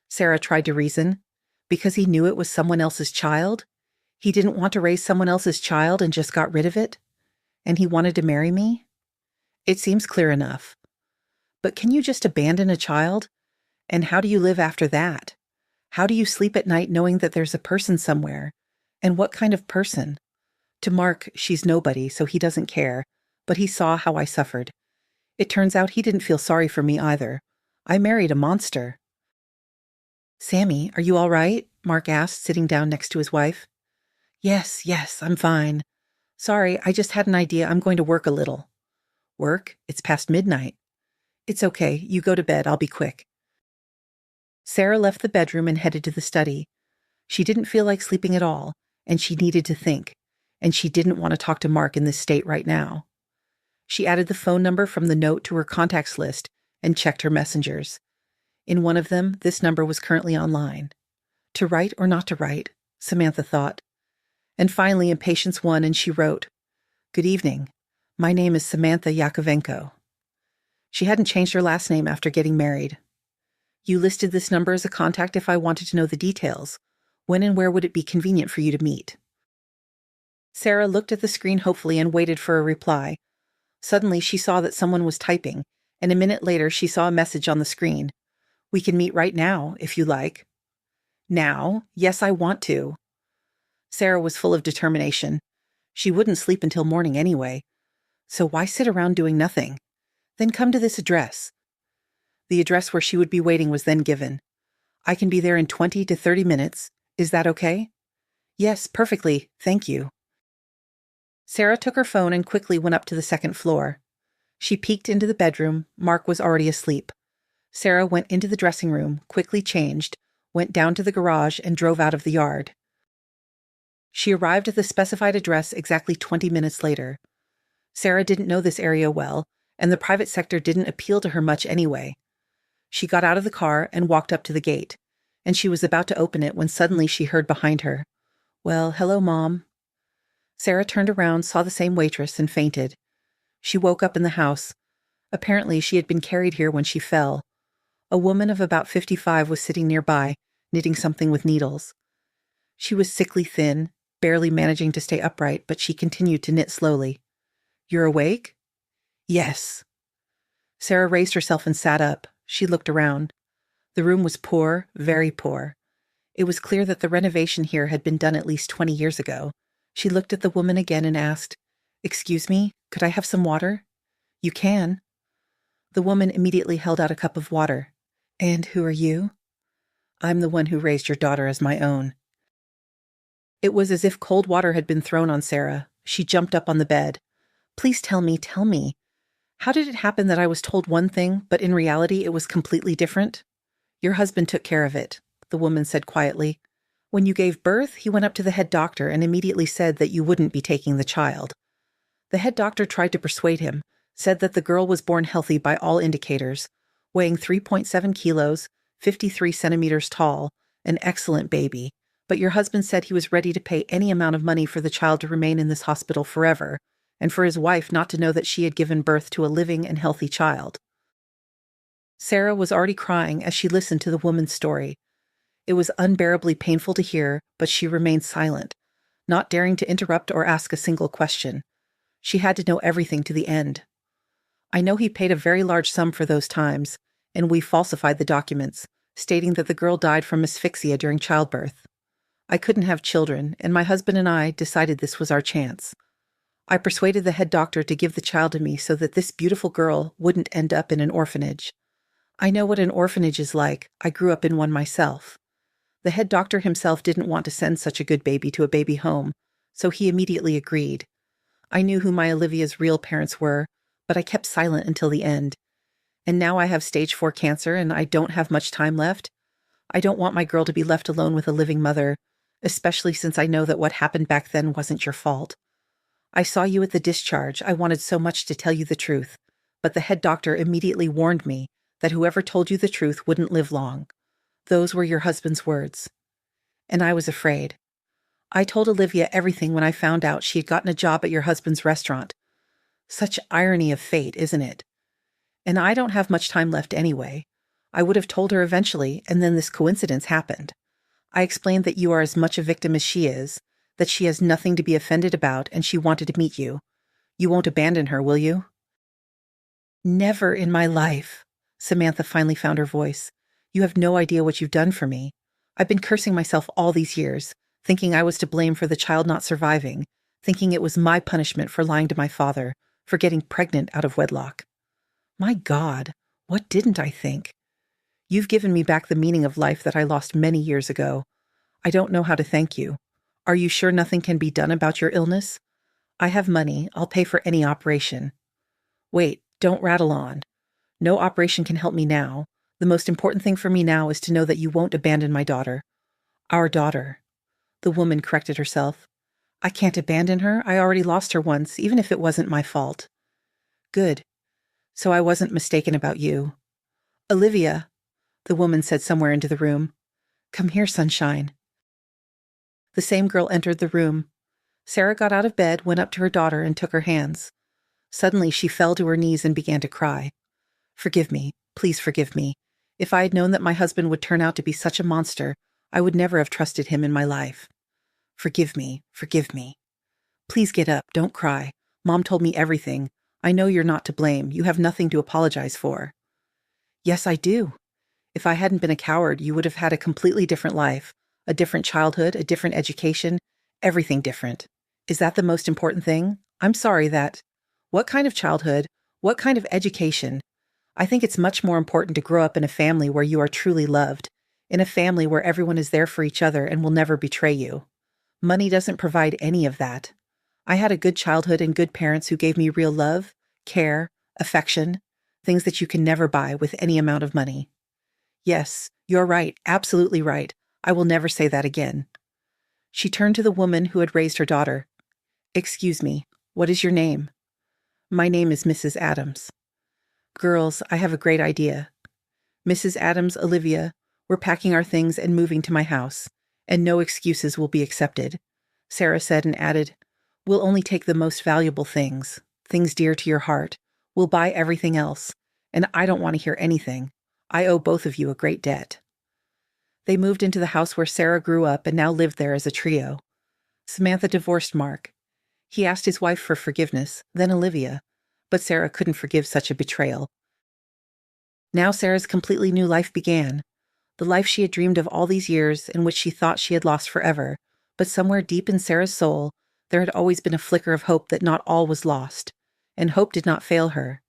Sarah tried to reason. Because he knew it was someone else's child? He didn't want to raise someone else's child and just got rid of it? And he wanted to marry me? It seems clear enough. But can you just abandon a child? And how do you live after that? How do you sleep at night knowing that there's a person somewhere? And what kind of person? To Mark, she's nobody, so he doesn't care, but he saw how I suffered. It turns out he didn't feel sorry for me either. I married a monster. "Sammy, are you all right?" Mark asked, sitting down next to his wife. Yes, I'm fine. Sorry, I just had an idea. I'm going to work a little." "Work? It's past midnight." "It's okay. You go to bed. I'll be quick." Sarah left the bedroom and headed to the study. She didn't feel like sleeping at all, and she needed to think, and she didn't want to talk to Mark in this state right now. She added the phone number from the note to her contacts list and checked her messengers. In one of them, this number was currently online. To write or not to write, Samantha thought. And finally, impatience won, and she wrote, "Good evening. My name is Samantha Yakovenko." She hadn't changed her last name after getting married. "You listed this number as a contact if I wanted to know the details. When and where would it be convenient for you to meet?" Sarah looked at the screen hopefully and waited for a reply. Suddenly, she saw that someone was typing, and a minute later she saw a message on the screen. "We can meet right now, if you like." Now? Yes, I want to. Sarah was full of determination. She wouldn't sleep until morning anyway. So why sit around doing nothing? Then come to this address. The address where she would be waiting was then given. "I can be there in 20 to 30 minutes. Is that okay?" "Yes, perfectly. Thank you." Sarah took her phone and quickly went up to the second floor. She peeked into the bedroom. Mark was already asleep. Sarah went into the dressing room, quickly changed, went down to the garage, and drove out of the yard. She arrived at the specified address exactly 20 minutes later. Sarah didn't know this area well, and the private sector didn't appeal to her much anyway. She got out of the car and walked up to the gate, and she was about to open it when suddenly she heard behind her, "Well, hello, Mom." Sarah turned around, saw the same waitress, and fainted. She woke up in the house. Apparently, she had been carried here when she fell. A woman of about 55 was sitting nearby, knitting something with needles. She was sickly thin, barely managing to stay upright, but she continued to knit slowly. "You're awake?" "Yes." Sarah raised herself and sat up. She looked around. The room was poor, very poor. It was clear that the renovation here had been done at least 20 years ago. She looked at the woman again and asked, "Excuse me, could I have some water?" "You can." The woman immediately held out a cup of water. "And who are you?" "I'm the one who raised your daughter as my own." It was as if cold water had been thrown on Sarah. She jumped up on the bed. "Please tell me, tell me. How did it happen that I was told one thing, but in reality it was completely different?" "Your husband took care of it," the woman said quietly. "When you gave birth, he went up to the head doctor and immediately said that you wouldn't be taking the child. The head doctor tried to persuade him, said that the girl was born healthy by all indicators, weighing 3.7 kilos, 53 centimeters tall, an excellent baby, but your husband said he was ready to pay any amount of money for the child to remain in this hospital forever, and for his wife not to know that she had given birth to a living and healthy child." Sarah was already crying as she listened to the woman's story. It was unbearably painful to hear, but she remained silent, not daring to interrupt or ask a single question. She had to know everything to the end. "I know he paid a very large sum for those times, and we falsified the documents, stating that the girl died from asphyxia during childbirth. I couldn't have children, and my husband and I decided this was our chance. I persuaded the head doctor to give the child to me so that this beautiful girl wouldn't end up in an orphanage. I know what an orphanage is like. I grew up in one myself. The head doctor himself didn't want to send such a good baby to a baby home, so he immediately agreed. I knew who my Olivia's real parents were, but I kept silent until the end. And now I have stage 4 cancer and I don't have much time left. I don't want my girl to be left alone with a living mother, especially since I know that what happened back then wasn't your fault. I saw you at the discharge. I wanted so much to tell you the truth, but the head doctor immediately warned me that whoever told you the truth wouldn't live long. Those were your husband's words. And I was afraid. I told Olivia everything when I found out she had gotten a job at your husband's restaurant. Such irony of fate, isn't it? And I don't have much time left anyway. I would have told her eventually, and then this coincidence happened. I explained that you are as much a victim as she is, that she has nothing to be offended about, and she wanted to meet you. You won't abandon her, will you?" "Never in my life." Samantha finally found her voice. "You have no idea what you've done for me. I've been cursing myself all these years, thinking I was to blame for the child not surviving, thinking it was my punishment for lying to my father, for getting pregnant out of wedlock. My God, what didn't I think? You've given me back the meaning of life that I lost many years ago. I don't know how to thank you. Are you sure nothing can be done about your illness? I have money. I'll pay for any operation." "Wait, don't rattle on. No operation can help me now. The most important thing for me now is to know that you won't abandon my daughter. Our daughter. The woman corrected herself. I can't abandon her. I already lost her once, even if it wasn't my fault. Good. So I wasn't mistaken about you. Olivia, the woman said somewhere into the room. Come here, sunshine. The same girl entered the room. Sarah got out of bed, went up to her daughter, and took her hands. Suddenly she fell to her knees and began to cry. Forgive me. Please forgive me. If I had known that my husband would turn out to be such a monster, I would never have trusted him in my life. Forgive me. Forgive me. Please get up. Don't cry. Mom told me everything. I know you're not to blame. You have nothing to apologize for. Yes, I do. If I hadn't been a coward, you would have had a completely different life, a different childhood, a different education, everything different. Is that the most important thing? I'm sorry that. What kind of childhood? What kind of education? I think it's much more important to grow up in a family where you are truly loved, in a family where everyone is there for each other and will never betray you. Money doesn't provide any of that. I had a good childhood and good parents who gave me real love, care, affection, things that you can never buy with any amount of money. Yes, you're right, absolutely right. I will never say that again. She turned to the woman who had raised her daughter. Excuse me, what is your name? My name is Mrs. Adams. Girls, I have a great idea. Mrs. Adams, Olivia, we're packing our things and moving to my house, and no excuses will be accepted, Sarah said and added, we'll only take the most valuable things, things dear to your heart. We'll buy everything else, and I don't want to hear anything. I owe both of you a great debt. They moved into the house where Sarah grew up and now lived there as a trio. Samantha divorced Mark. He asked his wife for forgiveness, then Olivia, but Sarah couldn't forgive such a betrayal. Now Sarah's completely new life began, the life she had dreamed of all these years and which she thought she had lost forever, but somewhere deep in Sarah's soul, there had always been a flicker of hope that not all was lost, and hope did not fail her.